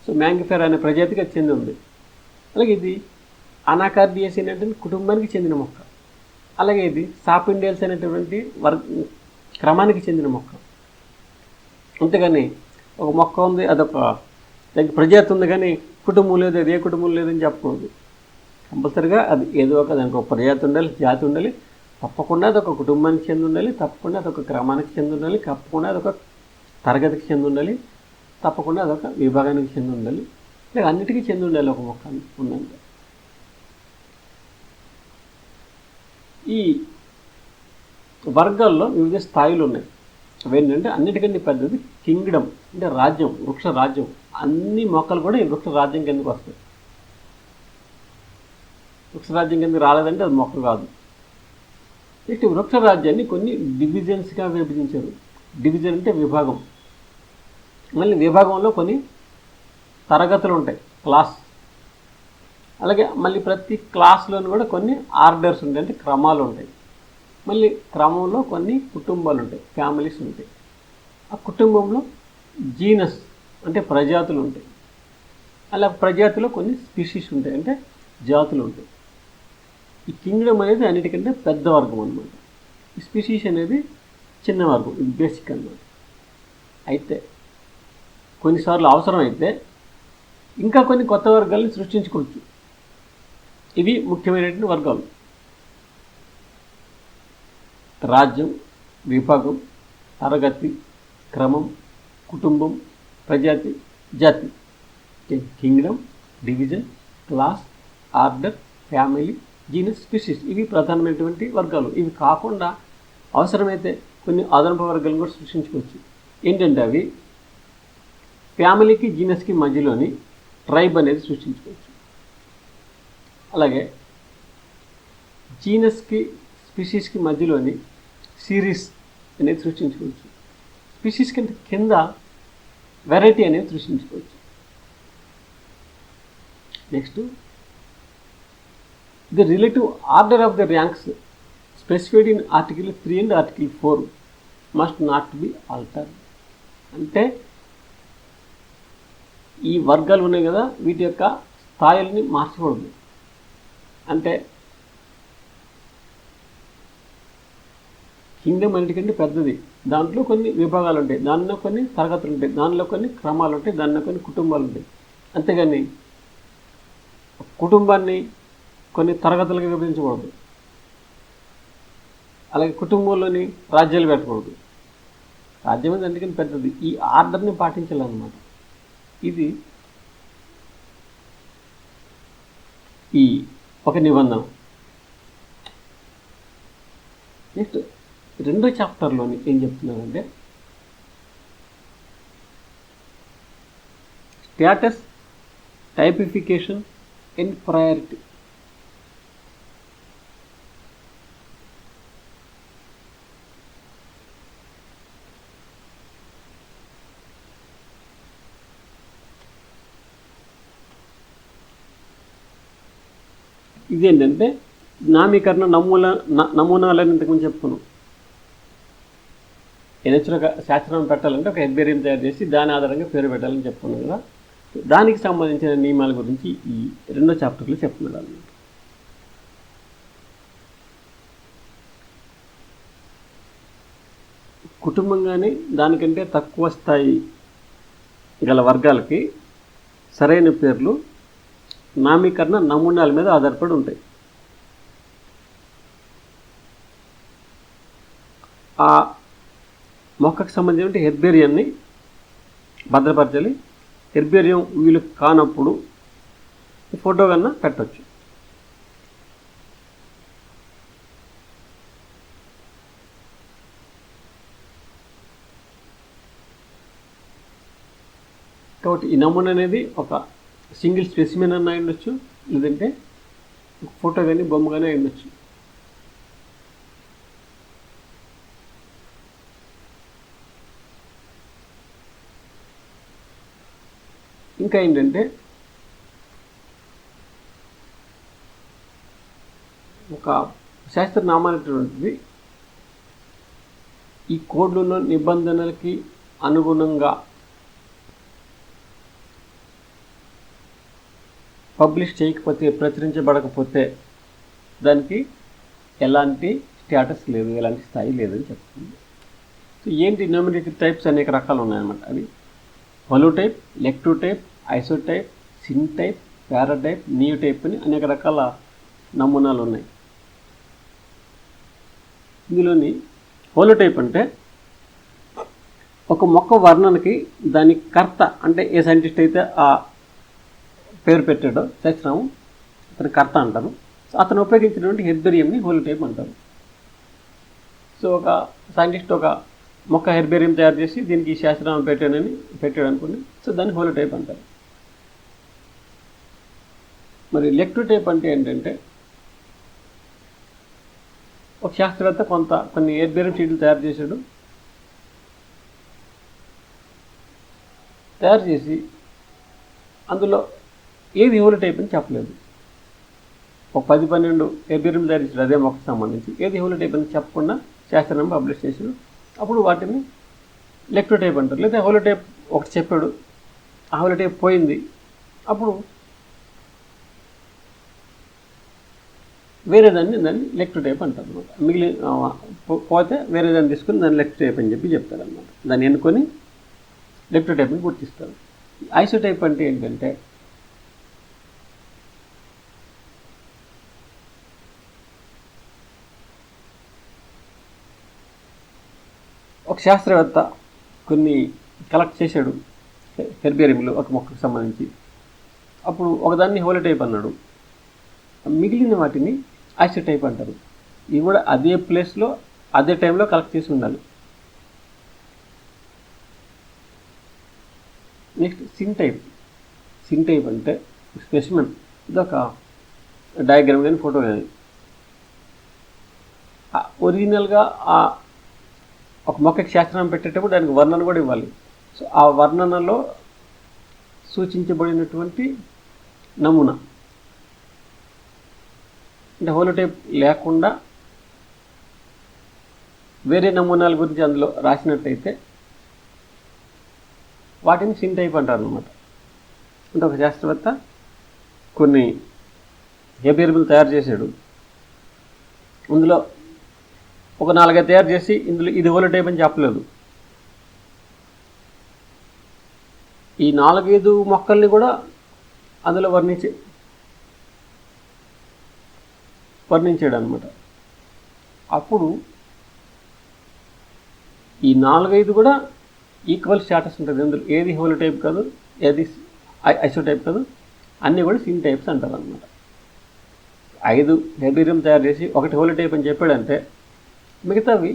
సో మ్యాంగిఫెరా అనే ప్రజాతికి అది చెంది ఉంది. అలాగే ఇది అనాకార్డియేసి అనేటువంటి కుటుంబానికి చెందిన మొక్క. అలాగే ఇది సాపిండియల్స్ అనేటువంటి క్రమానికి చెందిన మొక్క. అంతేగాని ఒక మొక్క ఉంది, అదొక ప్రజాతి ఉంది, కానీ కుటుంబం లేదు, అది ఏ కుటుంబం లేదని చెప్పకూడదు. కంపల్సరిగా అది ఏదో ఒక దానికి ఒక ప్రజాతి ఉండాలి, జాతి ఉండాలి. తప్పకుండా అదొక కుటుంబానికి చెంది ఉండాలి, తప్పకుండా అదొక క్రమానికి చెంది ఉండాలి, తప్పకుండా అదొక తరగతికి చెంది ఉండాలి, తప్పకుండా అదొక విభాగానికి చెంది ఉండాలి, లేక అన్నిటికీ చెంది ఉండాలి ఒక మొక్క ఉందంటే. ఈ వర్గాల్లో వివిధ స్థాయిలు ఉన్నాయి. అవేంటంటే అన్నిటికంటే పెద్దది కింగ్డమ్, అంటే రాజ్యం, వృక్ష రాజ్యం. అన్ని మొక్కలు కూడా ఈ వృక్ష రాజ్యం కిందకు వస్తాయి. వృక్ష రాజ్యం కిందకి రాలేదంటే అది మొక్క కాదు. నెక్స్ట్ వృక్ష రాజ్యాన్ని కొన్ని డివిజన్స్గా విభజించారు. డివిజన్ అంటే విభాగం. మళ్ళీ విభాగంలో కొన్ని తరగతులు ఉంటాయి, క్లాస్. అలాగే మళ్ళీ ప్రతి క్లాస్లోనూ కూడా కొన్ని ఆర్డర్స్ ఉంటాయి, అంటే క్రమాలు ఉంటాయి. మళ్ళీ క్రమంలో కొన్ని కుటుంబాలు ఉంటాయి, ఫ్యామిలీస్ ఉంటాయి. ఆ కుటుంబంలో జీనస్ అంటే ప్రజాతులు ఉంటాయి. అలా ప్రజాతిలో కొన్ని స్పీషీస్ ఉంటాయి, అంటే జాతులు ఉంటాయి. ఈ కింగ్డమ్ అనేది అన్నిటికంటే పెద్ద వర్గం అన్నమాట. ఈ స్పీషీస్ అనేది చిన్న వర్గం, ఇది బేసిక్ అన్నమాట. అయితే కొన్నిసార్లు అవసరం అయితే ఇంకా కొన్ని కొత్త వర్గాలను సృష్టించుకోవచ్చు. ఇవి ముఖ్యమైనటువంటి వర్గాలు: రాజ్యం, విభాగం, తరగతి, క్రమం, కుటుంబం, ప్రజాతి, జాతి. Kingdom, division, class, order, family, genus, species. ఇవి ప్రధానమైనటువంటి వర్గాలు. ఇవి కాకుండా అవసరమైతే కొన్ని అదనపు వర్గాలను కూడా సృష్టించుకోవచ్చు. ఏంటంటే అవి ఫ్యామిలీకి, జీనస్కి మధ్యలోని ట్రైబ్ అనేది సృష్టించుకోవచ్చు. అలాగే జీనస్కి, స్పీషీస్కి మధ్యలోని సిరీస్ అనేది సృష్టించుకోవచ్చు. స్పీషీస్ కంటే కింద వెరైటీ అనేది సృష్టించుకోవచ్చు. Next, the relative order of the ranks specified in article 3 and article 4 must not be altered. అంటే ఈ వర్గాలు ఉన్నాయి కదా, వీటి యొక్క స్థాయిల్ని మార్చకూడదు. అంటే కింగ్డమ్ అన్నిటికంటే పెద్దది, దాంట్లో కొన్ని విభాగాలు ఉంటాయి, దానిలో కొన్ని తరగతులు ఉంటాయి, దానిలో కొన్ని క్రమాలు ఉంటాయి, దానిలో కొన్ని కుటుంబాలు ఉంటాయి. అంతేగాని కుటుంబాన్ని కొన్ని తరగతులుగా విభజించకూడదు. అలాగే కుటుంబంలోని రాజ్యాలు పెట్టకూడదు. రాజ్యం అనేది అందుకని పెద్దది. ఈ ఆర్డర్ని పాటించాలన్నమాట. ఇది ఈ ఒక నిబంధన. నెక్స్ట్ రెండో చాప్టర్లోని ఏం చెప్తున్నారంటే స్టేటస్, టైపిఫికేషన్ అండ్ ప్రయారిటీ. ఇదేంటంటే నామీకరణ నమూనాలని ఇంతకుముందు చెప్పుకున్నాం. ఏదైనా ఒక శాస్త్రం పెట్టాలంటే ఒక హెర్బేరియం తయారు చేసి దాని ఆధారంగా పేరు పెట్టాలని చెప్పుకున్నాం కదా. దానికి సంబంధించిన నియమాల గురించి ఈ రెండో చాప్టర్లో చెప్తున్నాడు అన్నమాట. కుటుంబం కానీ దానికంటే తక్కువ స్థాయి గల వర్గాలకి సరైన పేర్లు నామీకరణ నమూనాల మీద ఆధారపడి ఉంటాయి. ఆ మొక్కకు సంబంధించిన హెర్బేరియాన్ని భద్రపరచాలి. హెర్బేరియం వీలు కానప్పుడు ఫోటో కన్నా పెట్టవచ్చు. కాబట్టి ఈ నమూనా అనేది ఒక సింగిల్ స్పెసిమెన్ అన్న అయి ఉండొచ్చు, లేదంటే ఫోటో కానీ బొమ్మ కానీ అయి ఉండొచ్చు. ఇంకా ఏంటంటే ఒక శాస్త్రనామాలటువంటిది ఈ కోడ్లలో నిబంధనలకి అనుగుణంగా పబ్లిష్ చేయకపోతే, ప్రచురించబడకపోతే దానికి ఎలాంటి స్టేటస్ లేదు, ఎలాంటి స్థాయి లేదని చెప్తుంది. సో ఏంటి న్యూమరికల్ టైప్స్ అనేక రకాలు ఉన్నాయన్నమాట. అవి హోలోటైప్, లెక్టోటైప్, ఐసోటైప్, సింటైప్, పారాటైప్, నియోటైప్ అని అనేక రకాల నమూనాలు ఉన్నాయి. ఇందులోని హోలోటైప్ అంటే ఒక మొక్క వర్ణనకి దాని కర్త అంటే ఏ సైంటిస్ట్ అయితే ఆ పేరు పెట్టాడో శాస్త్రనామం అతని కర్త అంటారు. సో అతను ఉపయోగించినటువంటి హెర్బేరియంని హోలోటైప్ అంటారు. సో ఒక సైంటిస్ట్ ఒక మొక్క హెర్బేరియం తయారు చేసి దీనికి ఈ శాస్త్రనామం పెట్టాడు అనుకోండి. సో దాన్ని హోలోటైప్ అంటారు. మరి లెక్టోటైప్ అంటే ఏంటంటే ఒక శాస్త్రవేత్త కొన్ని హెర్బేరియం షీట్లు తయారు చేసి అందులో ఏది హోలోటైప్ అని చెప్పలేదు. ఒక 10-12 హెర్బేరియం తయారు చేసాడు అదే మొక్కకు సంబంధించి, ఏది హోలోటైప్ అని చెప్పకుండా శాస్త్రనామం పబ్లిష్ చేసాడు. అప్పుడు వాటిని లెక్టోటైప్ అంటారు. లేదా హోలోటైప్ ఒకటి చెప్పాడు, ఆ హోలోటైప్ పోయింది, అప్పుడు వేరే దాన్ని లెక్టోటైప్ అంటారు అనమాట. పోతే వేరే దాన్ని తీసుకుని దాన్ని లెక్టోటైప్ అని చెప్తారు అనమాట. దాన్ని ఎన్నుకొని లెక్టోటైప్ని గుర్తిస్తారు. ఐసోటైప్ అంటే ఏంటంటే ఒక శాస్త్రవేత్త కొన్ని కలెక్ట్ చేశాడు హెర్బేరియంలో ఒక మొక్కకు సంబంధించి. అప్పుడు ఒకదాన్ని హోలోటైప్ అన్నాడు, మిగిలిన వాటిని ఐసోటైప్ అంటారు. ఇవి కూడా అదే ప్లేస్లో అదే టైంలో కలెక్ట్ చేసి ఉండాలి. నెక్స్ట్ సింటైప్ అంటే స్పెసిమెన్. ఇదొక డయాగ్రామ్ కానీ ఫోటో కానీ ఒరిజినల్గా ఒక మొక్కకి శాస్త్రనామం పెట్టేటప్పుడు దానికి వర్ణన కూడా ఇవ్వాలి. సో ఆ వర్ణనలో సూచించబడినటువంటి నమూనా అంటే హోలోటైప్ లేకుండా వేరే నమూనాల గురించి అందులో రాసినట్టయితే వాటిని సింటైప్ అంటారు అన్నమాట. అంటే ఒక శాస్త్రవేత్త కొన్ని హెర్బేరియంలు తయారు చేశాడు, అందులో ఒక 4-5 తయారు చేసి ఇందులో ఇది హోలోటైప్ అని చెప్పలేదు. ఈ 4-5 మొక్కల్ని కూడా అందులో వర్ణించాడు అనమాట. అప్పుడు ఈ 4-5 కూడా ఈక్వల్ స్టేటస్ ఉంటుంది. అందులో ఏది హోలోటైప్ కాదు, ఏది ఐసోటైప్ కాదు, అన్నీ కూడా సింటైప్స్ అంటారు అనమాట. 5 హెర్బేరియం తయారు చేసి ఒకటి హోలోటైప్ అని చెప్పాడంటే మిగతావి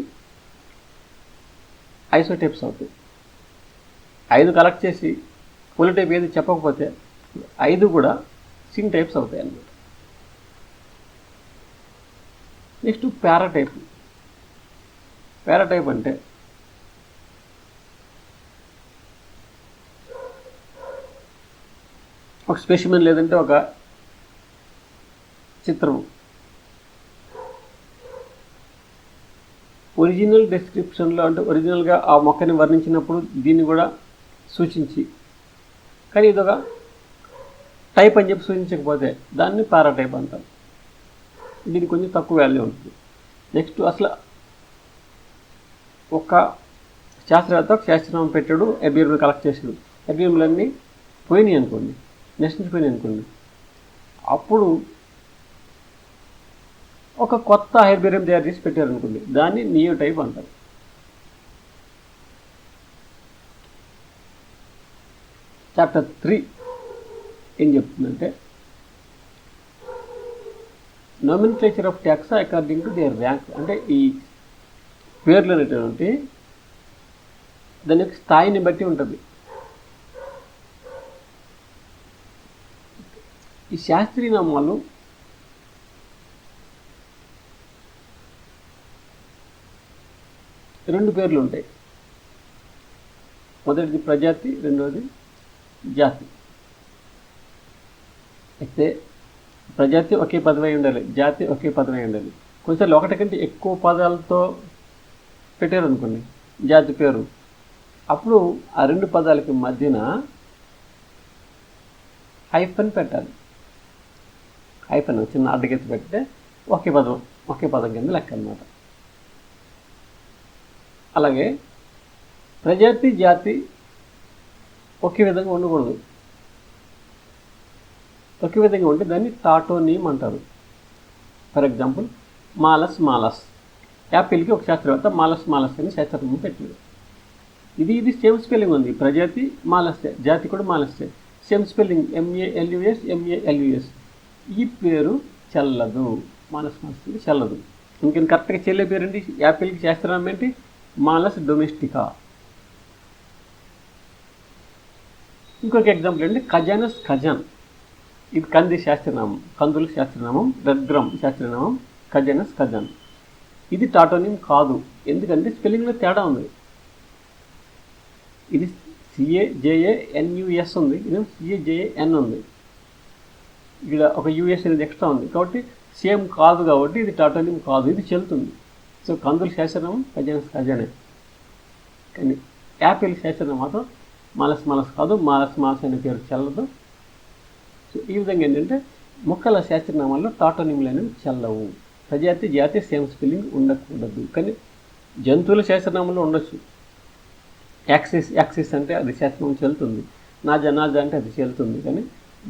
ఐసోటైప్స్ అవుతాయి. 5 కలెక్ట్ చేసి హోలోటైప్ ఏది చెప్పకపోతే 5 కూడా సింటైప్స్ అవుతాయి అన్నమాట. నెక్స్ట్ పారాటైప్ అంటే ఒక స్పెసిమెన్ లేదంటే ఒక చిత్రం ఒరిజినల్ డిస్క్రిప్షన్లో అంటే ఒరిజినల్గా ఆ మొక్కని వర్ణించినప్పుడు దీన్ని కూడా సూచించి, కానీ ఇదొక టైప్ అని చెప్పి సూచించకపోతే దాన్ని పారాటైప్ అంటారు. దీనికి కొంచెం తక్కువ వాల్యూ ఉంటుంది. నెక్స్ట్ అసలు ఒక శాస్త్రవేత్త ఒక శాస్త్రనామం పెట్టాడు, హెర్బేరియం కలెక్ట్ చేసాడు, హెర్బేరియంలన్నీ నశించిపోయినాయి అనుకోండి, అప్పుడు ఒక కొత్త హెర్బేరియం తయారు చేసి పెట్టారనుకోండి, దాన్ని నియోటైప్ అంటారు. చాప్టర్ 3 ఏం చెప్తుందంటే nomenclature of taxa according to their rank. అంటే ఈ పేర్లు అనేటువంటి దాని యొక్క స్థాయిని బట్టి ఉంటుంది. ఈ శాస్త్రీయ నామాలు రెండు పేర్లు ఉంటాయి. మొదటిది ప్రజాతి, రెండవది జాతి. అయితే ప్రజాతి ఒకే పదమై ఉండాలి, జాతి ఒకే పదమై ఉండాలి. కొంచెం ఒకటి కంటే ఎక్కువ పదాలతో పెట్టారనుకోండి జాతి పేరు, అప్పుడు ఆ రెండు పదాలకి మధ్యన హైఫన్ పెట్టాలి. హైఫన్ చిన్న అడ్డగెత్తి పెడితే ఒకే పదం కింద లెక్క అన్నమాట. అలాగే ప్రజాతి జాతి ఒకే విధంగా ఉండకూడదు. ఒకే విధంగా ఉంటే దాన్ని టాటోనీమ్ అంటారు. For example Malus. యాపిల్కి ఒక శాస్త్రవేత్త మాలస్ అని శాస్త్రనామం పెట్టాడు. ఇది సేమ్ స్పెల్లింగ్ ఉంది. ప్రజాతి మాలస్య, జాతి కూడా మాలస్య, సేమ్ స్పెల్లింగ్ MALUS. ఈ పేరు చెల్లదు, మాలస్ చెల్లదు. ఇంకేం కరెక్ట్గా చెల్లే పేరు ఏంటి? యాపిల్కి శాస్త్రనామం ఏంటి? Malus domestica. ఇంకొక ఎగ్జాంపుల్ ఏంటి? ఖజాన్. ఇది కంది శాస్త్రనామం, కందుల శాస్త్రనామం, రెడ్ గ్రామ్ శాస్త్రనామం, ఖజాన్. ఇది టాటోనిమ్ కాదు, ఎందుకంటే స్పెల్లింగ్లో తేడా ఉంది. ఇది CAJANUS ఉంది, ఇది CAJAN ఉంది. ఇక్కడ ఒక US అనేది ఎక్స్ట్రా ఉంది కాబట్టి సేమ్ కాదు, కాబట్టి ఇది టాటోనిమ్ కాదు, ఇది చెల్లుతుంది. సో కందుల శాస్త్రనామం ఖజానే. కానీ యాపిల్ శాస్త్రనామం మాత్రం మాలస్ కాదు, మాలస్ అనే పేరు చెల్లదు. సో ఈ విధంగా ఏంటంటే మొక్కల శాస్త్రనామాల్లో టాటోనిమ్లు అనేవి చెల్లవు. ప్రజాతి జాతి సేమ్ స్పెల్లింగ్ ఉండకూడదు. కానీ జంతువుల శాస్త్రనామంలో ఉండొచ్చు. యాక్సిస్ అంటే అది శాస్త్రనామం చెల్లుతుంది, నాజా అంటే అది చెల్లుతుంది. కానీ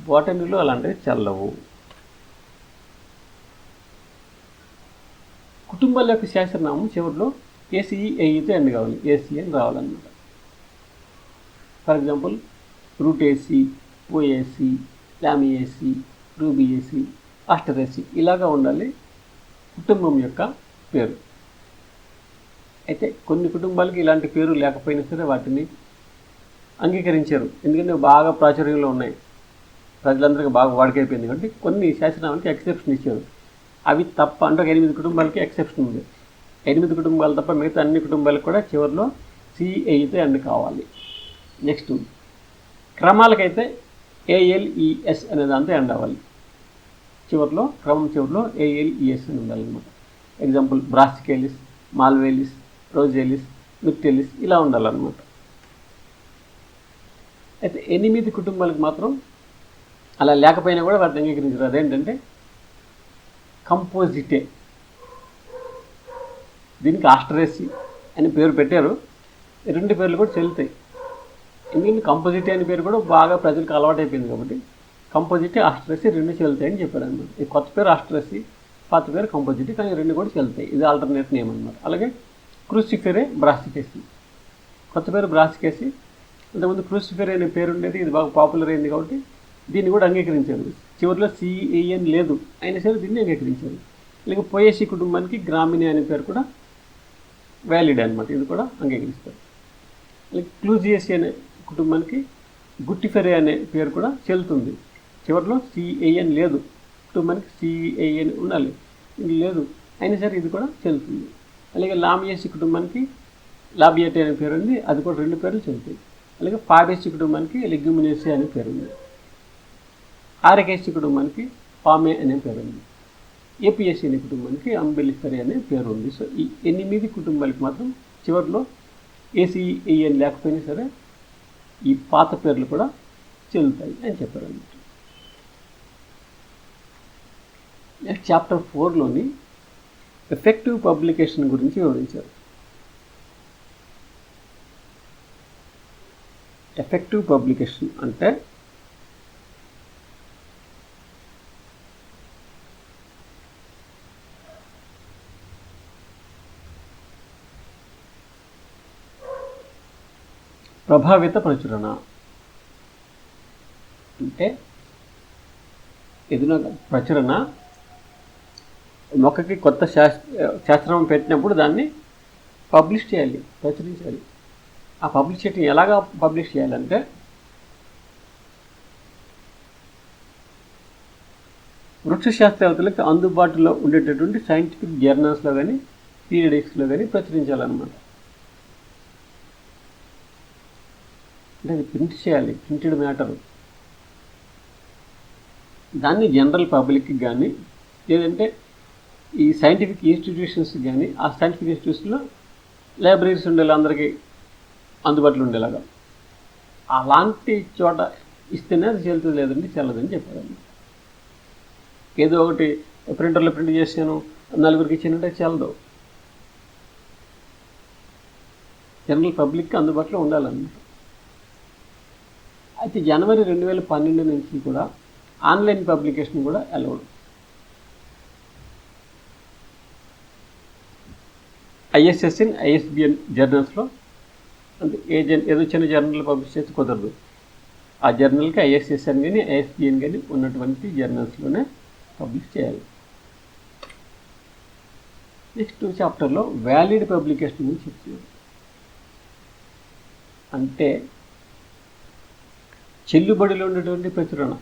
బోటనీలో అలాంటివి చెల్లవు. కుటుంబాల యొక్క శాస్త్రనామం చివరిలో ACEతో ఎండ్ కావాలి, AC అని రావాలన్నమాట. ఫర్ ఎగ్జాంపుల్ రూటేసి, పోయేసి, లామియేసి, రూబియేసి, ఆస్టరేసి ఇలాగా ఉండాలి కుటుంబం యొక్క పేరు. అయితే కొన్ని కుటుంబాలకి ఇలాంటి పేరు లేకపోయినా సరే వాటిని అంగీకరించారు, ఎందుకంటే బాగా ప్రాచుర్యంలో ఉన్నాయి, ప్రజలందరికీ బాగా వాడికైపోయింది. కాబట్టి కొన్ని శాసనాలకి ఎక్సెప్షన్ ఇచ్చారు. అవి తప్ప అంటే 8 కుటుంబాలకి ఎక్సెప్షన్ ఉంది. 8 కుటుంబాలు తప్ప మిగతా అన్ని కుటుంబాలకు కూడా చివరిలో CAతో ఎండ్ కావాలి. నెక్స్ట్ క్రమాలకైతే ALES అనే దాంతో ఎండ్ అవ్వాలి. క్రమం చివరిలో ALES అని ఉండాలన్నమాట. ఎగ్జాంపుల్ బ్రాసికేలిస్, మాల్వేలిస్, రోజేలిస్, మిక్టెలిస్ ఇలా ఉండాలన్నమాట. అయితే 8 కుటుంబాలకు మాత్రం అలా లేకపోయినా కూడా వాటిని అంగీకరించారు. అదేంటంటే కంపోజిటే. దీనికి ఆస్టరేసి అని పేరు పెట్టారు. రెండు పేర్లు కూడా చెల్లుతాయి, ఎందుకంటే కంపోజిటే అనే పేరు కూడా బాగా ప్రజలకు అలవాటు అయిపోయింది కాబట్టి కంపోజిటే, ఆస్టరేసి రెండు చెల్లుతాయని చెప్పారు అనమాట. ఈ కొత్త పేరు ఆస్టరేసి, పాత పేరు కంపోజిటే, కానీ రెండు కూడా చెల్లుతాయి. ఇది ఆల్టర్నేట్ నేమ్ అనమాట. అలాగే క్రూసిఫెరే, బ్రాసికేసి. కొత్త పేరు బ్రాసికేసి, అంతకుముందు క్రూసిఫెరే అనే పేరు ఉండేది, ఇది బాగా పాపులర్ అయింది కాబట్టి దీన్ని కూడా అంగీకరించారు. చివరిలో CAN లేదు, అయినా సరే దీన్ని అంగీకరించారు. అలాగే పోయేసి కుటుంబానికి గ్రామిని అనే పేరు కూడా వ్యాలిడ్ అనమాట, ఇది కూడా అంగీకరిస్తారు. అలాగే క్లూజియసి అనే కుటుంబానికి గుట్టిఫెరే అనే పేరు కూడా చెల్లుతుంది. చివరిలో CAN లేదు, కుటుంబానికి CAN ఉండాలి, ఇది లేదు, అయినా సరే ఇది కూడా చెల్లుతుంది. అలాగే లామియేసి కుటుంబానికి లాబియటే అనే పేరు ఉంది, అది కూడా రెండు పేర్లు చెల్లుతాయి. అలాగే ఫాబేసి కుటుంబానికి లెగ్యుమినేసి అనే పేరు ఉంది. ఆరకేసి కుటుంబానికి పామే అనే పేరు ఉంది. APSC అనే కుటుంబానికి అంబెలిఫెరే అనే పేరు ఉంది. సో ఈ 8 కుటుంబాలకు మాత్రం చివరిలో ACAN లేకపోయినా సరే ఈ పాత పేర్లు కూడా చెల్లుతాయి అని చెప్పారు అన్నమాట. నెక్స్ట్ చాప్టర్ 4లోని ఎఫెక్టివ్ పబ్లికేషన్ గురించి వివరించారు. ఎఫెక్టివ్ పబ్లికేషన్ అంటే ప్రభావిత ప్రచురణ. అంటే ఏదైనా ప్రచురణ మొక్కకి కొత్త శాస్త్రం పెట్టినప్పుడు దాన్ని పబ్లిష్ చేయాలి, ప్రచురించాలి. ఆ పబ్లిష్ చేయడం ఎలాగా పబ్లిష్ చేయాలంటే వృక్షశాస్త్రవేత్తలకు అందుబాటులో ఉండేటటువంటి సైంటిఫిక్ జర్నల్స్లో కానీ పీరియడిక్స్లో కానీ ప్రచురించాలన్నమాట. అంటే అది ప్రింట్ చేయాలి, ప్రింటెడ్ మ్యాటర్. దాన్ని జనరల్ పబ్లిక్కి కానీ లేదంటే ఈ సైంటిఫిక్ ఇన్స్టిట్యూషన్స్ కానీ ఆ సైంటిఫిక్ ఇన్స్టిట్యూషన్లో లైబ్రరీస్ ఉండేలా అందరికీ అందుబాటులో ఉండేలాగా అలాంటి చోట ఇస్తేనే అది చెల్లుతుంది, లేదంటే చెల్లదని చెప్పారు. ఏదో ఒకటి ప్రింటర్లో ప్రింట్ చేసాను నలుగురికి ఇచ్చానంటే చెల్లదు. జనరల్ పబ్లిక్కి అందుబాటులో ఉండాలన్నమాట. అయితే జనవరి 2012 నుంచి కూడా ఆన్లైన్ పబ్లికేషన్ కూడా అలౌడ్. ISSN ISBN జర్నల్స్లో అంటే ఏదో చిన్న జర్నల్ పబ్లిష్ చేసి కుదరదు. ఆ జర్నల్కి ISSN కానీ ISBN కానీ ఉన్నటువంటి జర్నల్స్లోనే పబ్లిష్ చేయాలి. నెక్స్ట్ చాప్టర్లో వ్యాలిడ్ పబ్లికేషన్ గురించి చెప్తున్నాను. అంటే చెల్లుబడిలో ఉన్నటువంటి ప్రచురణ.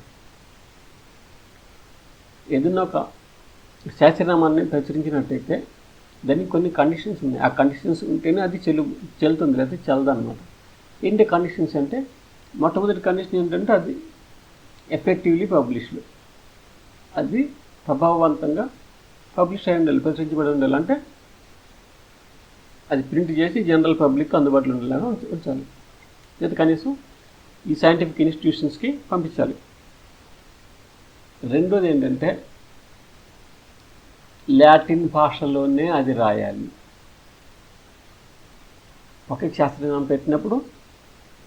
ఏదన్నా ఒక శాస్త్రనామాన్ని ప్రచురించినట్టయితే దానికి కొన్ని కండిషన్స్ ఉన్నాయి. ఆ కండిషన్స్ ఉంటేనే అది చెల్లుతుంది, లేకపోతే చెల్లదన్నమాట. ఏంటి కండిషన్స్ అంటే మొట్టమొదటి కండిషన్ ఏంటంటే అది ఎఫెక్టివ్లీ పబ్లిష్డ్, అది ప్రభావవంతంగా పబ్లిష్ అయి ఉండాలి, ప్రచురించబడి ఉండాలి. అంటే అది ప్రింట్ చేసి జనరల్ పబ్లిక్ అందుబాటులో ఉండేలాగా ఉంచాలి, లేదా కనీసం ఈ సైంటిఫిక్ ఇన్స్టిట్యూషన్స్కి పంపించాలి. రెండోది ఏంటంటే లాటిన్ భాషలోనే అది రాయాలి. ఒక శాస్త్రనామం పెట్టినప్పుడు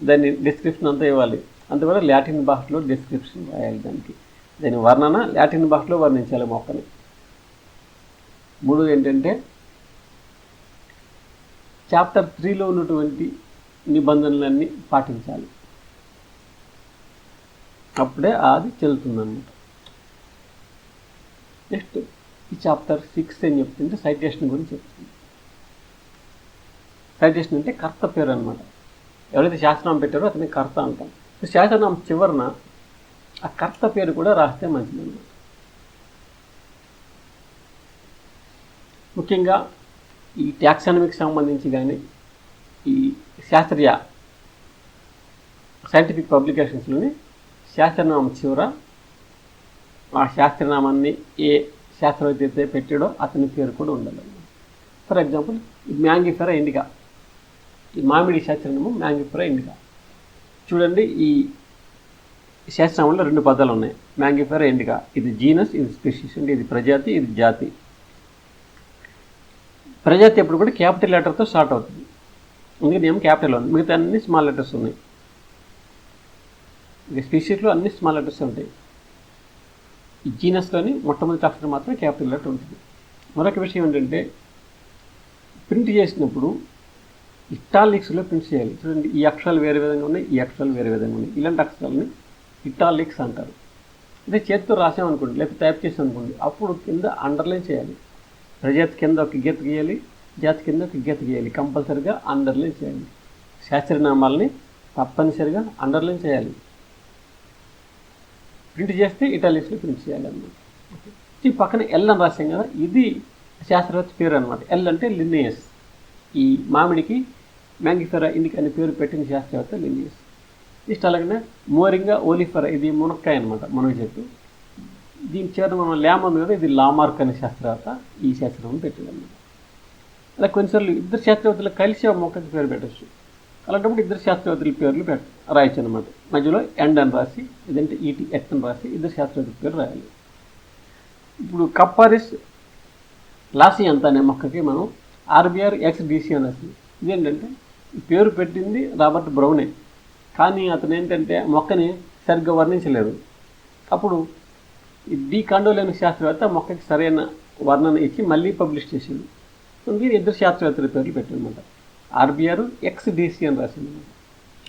దాని డిస్క్రిప్షన్ అంతా ఇవ్వాలి, అందువల్ల లాటిన్ భాషలో డిస్క్రిప్షన్ రాయాలి. దాని వర్ణన లాటిన్ భాషలో వర్ణించాలి మొక్కని. మూడోది ఏంటంటే చాప్టర్ 3లో ఉన్నటువంటి నిబంధనలన్నీ పాటించాలి, అప్పుడే అది చెల్లుతుందన్నమాట. నెక్స్ట్ ఈ చాప్టర్ 6 ఏం చెప్తుంటే సైటేషన్ గురించి చెప్తుంది. సైటేషన్ అంటే కర్త పేరు అనమాట. ఎవరైతే శాస్త్రనామం పెట్టారో అతని కర్త అంటాం. శాస్త్రనామం చివరన ఆ కర్త పేరు కూడా రాస్తే మంచిదన్నమాట. ముఖ్యంగా ఈ టాక్సానమీకి సంబంధించి కానీ ఈ శాస్త్రీయ సైంటిఫిక్ పబ్లికేషన్స్లోని శాస్త్రనామం చివర ఆ శాస్త్రనామాన్ని ఏ శాస్త్రవేత్త అయితే పెట్టాడో అతని పేరు కూడా ఉండాలన్నమాట. ఫర్ ఎగ్జాంపుల్ ఈ మ్యాంగిఫెరా ఇండికా, ఈ మామిడి శాస్త్రనామం మ్యాంగిఫెరా ఇండికా. చూడండి, ఈ శాస్త్రనామంలో 2 పదాలు ఉన్నాయి, మ్యాంగిఫెరా ఇండికా. ఇది జీనస్, ఇది స్పీషీస్. అంటే ఇది ప్రజాతి, ఇది జాతి. ప్రజాతి ఎప్పుడు కూడా క్యాపిటల్ లెటర్తో స్టార్ట్ అవుతుంది, అందుకని ఏమో క్యాపిటల్ ఉంది, మిగతా అన్ని స్మాల్ లెటర్స్ ఉన్నాయి. ఇక స్పీషీస్లో అన్ని స్మాల్ లెటర్స్ ఉంటాయి. ఈ జీనస్లోని మొట్టమొదటి అక్షరం మాత్రం క్యాపిటల్ లెటర్ ఉంటుంది. మరొక విషయం ఏంటంటే ప్రింట్ చేసినప్పుడు ఇటాలిక్స్లో ప్రింట్ చేయాలి. చూడండి, ఈ అక్షరాలు వేరే విధంగా ఉన్నాయి, ఈ అక్షరాలు వేరే విధంగా ఉన్నాయి. ఇలాంటి అక్షరాలని ఇటాలిక్స్ అంటారు. అదే చేతితో రాసామనుకోండి, లేకపోతే టైప్ చేసామనుకోండి, అప్పుడు కింద అండర్లైన్ చేయాలి. ప్రజాతి కింద ఒక గీత గీయాలి, జాతి కింద ఒక గీత గీయాలి. కంపల్సరిగా అండర్లైన్ చేయాలి. శాస్త్రనామాలని తప్పనిసరిగా అండర్లైన్ చేయాలి. ప్రింట్ చేస్తే ఇటాలిక్స్లో ప్రింట్ చేయాలన్నమాట. ఈ పక్కన ఎల్ అని రాసాం కదా, ఇది శాస్త్రవేత్త పేరు అనమాట. ఎల్ అంటే లిన్నేయస్. ఈ మామిడికి మ్యాంగిఫెరా ఇండికా అనే పేరు పెట్టిన శాస్త్రవేత్త లిన్నేయస్. నెక్స్ట్ అలాగనే మోరింగా ఓలిఫెరా, ఇది మునక్కాయ అనమాట, మునగ చెట్టు. దీని చివర మనం ల్యామ్ ఉంది కదా, ఇది లామార్క్ అనే శాస్త్రవేత్త ఈ శాస్త్రం పెట్టాడన్నమాట. అలా కొన్నిసార్లు ఇద్దరు శాస్త్రవేత్తలు కలిసి ఆ మొక్కకి పేరు పెట్టచ్చు. అలాంటప్పుడు ఇద్దరు శాస్త్రవేత్తల పేర్లు రాయొచ్చు అనమాట. మధ్యలో ఎండ్ అని రాసి, ఇదంటే ఈటీ ఎట్ అని రాసి ఇద్దరు శాస్త్రవేత్తల పేరు రాయాలి. ఇప్పుడు కప్పారిస్ లాసియాంతా అనే మొక్కకి మనం RBR XDC అని రాసింది. ఇదేంటంటే ఈ పేరు పెట్టింది రాబర్ట్ బ్రౌనే, కానీ అతను ఏంటంటే మొక్కని సరిగ్గా వర్ణించలేదు. అప్పుడు ఈ డి కాండోలేని శాస్త్రవేత్త మొక్కకి సరైన వర్ణన ఇచ్చి మళ్ళీ పబ్లిష్ చేసింది. అందుకే ఇద్దరు శాస్త్రవేత్తల పేర్లు పెట్టారనమాట. RBR XDC అని రాసింది.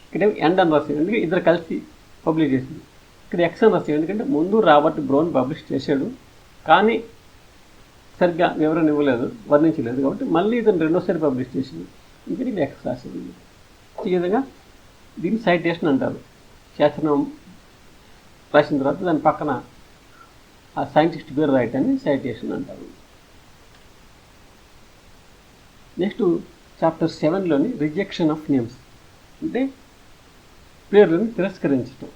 ఇక్కడ ఎండ్ అని రాసింది, ఎందుకంటే ఇద్దరు కలిసి పబ్లిష్ చేసింది. ఇక్కడ ఎక్స్ అని రాసింది, ఎందుకంటే ముందు రాబర్ట్ బ్రౌన్ పబ్లిష్ చేశాడు, కానీ సరిగ్గా వివరణ ఇవ్వలేదు, వర్ణించలేదు, కాబట్టి మళ్ళీ ఇతను రెండోసారి పబ్లిష్ చేసింది, ఇంకా ఇది ఎక్స్ రాసింది. ఈ విధంగా దీన్ని సైటేషన్ అంటారు. శాస్త్రనామం రాసిన తర్వాత దాని పక్కన ఆ సైంటిస్ట్ పేరు రాయటాన్ని సైటేషన్ అంటారు. నెక్స్ట్ చాప్టర్ 7లోని రిజెక్షన్ ఆఫ్ నేమ్స్, అంటే పేర్లను తిరస్కరించటం.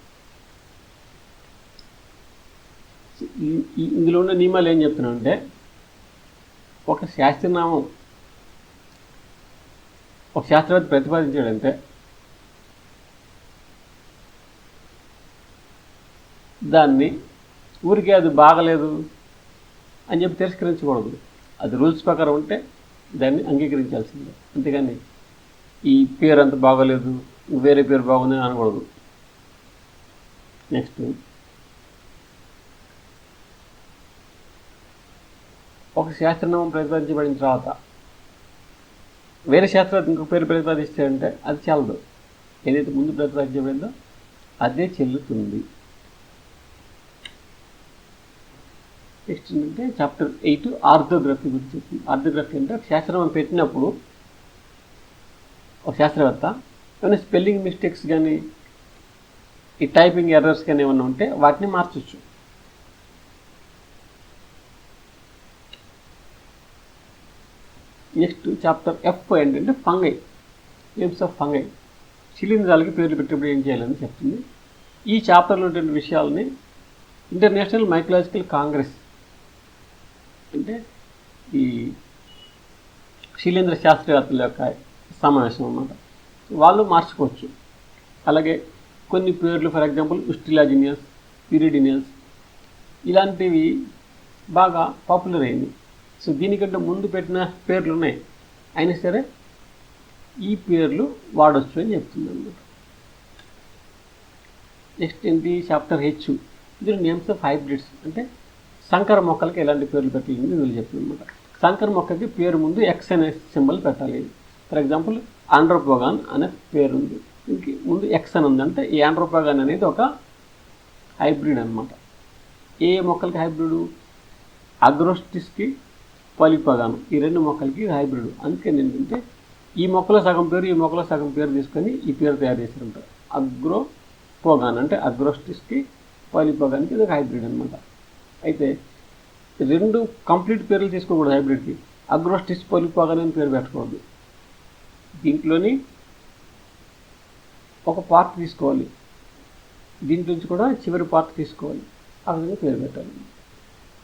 ఇందులో ఉన్న నియమాలు ఏం చెప్తున్నానంటే, ఒక శాస్త్రనామం ఒక శాస్త్రవేత్త ప్రతిపాదించాడంటే దాన్ని ఊరికే అది బాగలేదు అని చెప్పి తిరస్కరించకూడదు. అది రూల్స్ ప్రకారం ఉంటే దాన్ని అంగీకరించాల్సిందే. అంతేగాని ఈ పేరు అంత బాగోలేదు, వేరే పేరు బాగుందని అనకూడదు. నెక్స్ట్, ఒక శాస్త్రనామం ప్రతిపాదించబడిన తర్వాత వేరే శాస్త్రవేత్త ఇంకొక పేరు ప్రతిపాదిస్తాడంటే అది చెల్లదు. ఏదైతే ముందు ప్రతిపాదించబడిందో అదే చెల్లుతుంది. నెక్స్ట్ ఏంటంటే చాప్టర్ 8 ఆర్థోగ్రఫీ గురించి చెప్తుంది. ఆర్థోగ్రఫీ అంటే శాస్త్రనామం పెట్టినప్పుడు ఒక శాస్త్రవేత్త ఏమైనా స్పెల్లింగ్ మిస్టేక్స్ కానీ ఈ టైపింగ్ ఎర్రర్స్ కానీ ఏమన్నా ఉంటే వాటిని మార్చవచ్చు. నెక్స్ట్ చాప్టర్ F ఏంటంటే ఫంగై, నేమ్స్ ఆఫ్ ఫంగై. శిలీంధ్రాలకి పేర్లు పెట్టినప్పుడు ఏం చేయాలని చెప్తుంది. ఈ చాప్టర్లో ఉండే విషయాలని ఇంటర్నేషనల్ మైకలాజికల్ కాంగ్రెస్ అంటే ఈ శిలీంద్ర శాస్త్రవేత్తల యొక్క సమావేశం అన్నమాట, వాళ్ళు మార్చుకోవచ్చు. అలాగే కొన్ని పేర్లు, ఫర్ ఎగ్జాంపుల్ ఉస్టిలాజినియస్, పిరిడినియస్ ఇలాంటివి బాగా పాపులర్ అయింది. సో దీనికంటే ముందు పెట్టిన పేర్లు ఉన్నాయి, అయినా సరే ఈ పేర్లు వాడచ్చు అని చెప్తుంది అన్నమాట. నెక్స్ట్ ఏంటి చాప్టర్ H, ఇది నేమ్స్ ఆఫ్ హైబ్రిడ్స్ అంటే సంకర మొక్కలకి ఎలాంటి పేర్లు పెట్టాలని ఇందులో చెప్తుంది అనమాట. సంకర మొక్కకి పేరు ముందు ఎక్స్ అనే సింబల్ పెట్టాలి. ఫర్ ఎగ్జాంపుల్ ఆండ్రోపోగాన్ అనే పేరు ఉంది, దీనికి ముందు ఎక్స్ అని ఉంది అంటే ఈ ఆండ్రోపోగాన్ అనేది ఒక హైబ్రిడ్ అనమాట. ఏ మొక్కలకి హైబ్రిడ్? అగ్రోస్టిస్కి పాలిపోగాను, ఈ రెండు మొక్కలకి హైబ్రిడ్. అందుకని ఏంటంటే ఈ మొక్కలో సగం పేరు, ఈ మొక్కలో సగం పేరు తీసుకొని ఈ పేరు తయారు చేశారంటారు. అగ్రోపోగాన్ అంటే అగ్రోస్టిస్కి పాలిపోగానికి ఇది ఒక హైబ్రిడ్ అనమాట. అయితే రెండు కంప్లీట్ పేర్లు తీసుకోకూడదు హైబ్రిడ్కి. అగ్రోస్టిస్ పాలిపోగాన్ అని పేరు పెట్టకూడదు. దీంట్లోని ఒక పార్ట్ తీసుకోవాలి, దీంట్లో నుంచి కూడా చివరి పార్ట్ తీసుకోవాలి, ఆ విధంగా పేరు పెట్టాలి.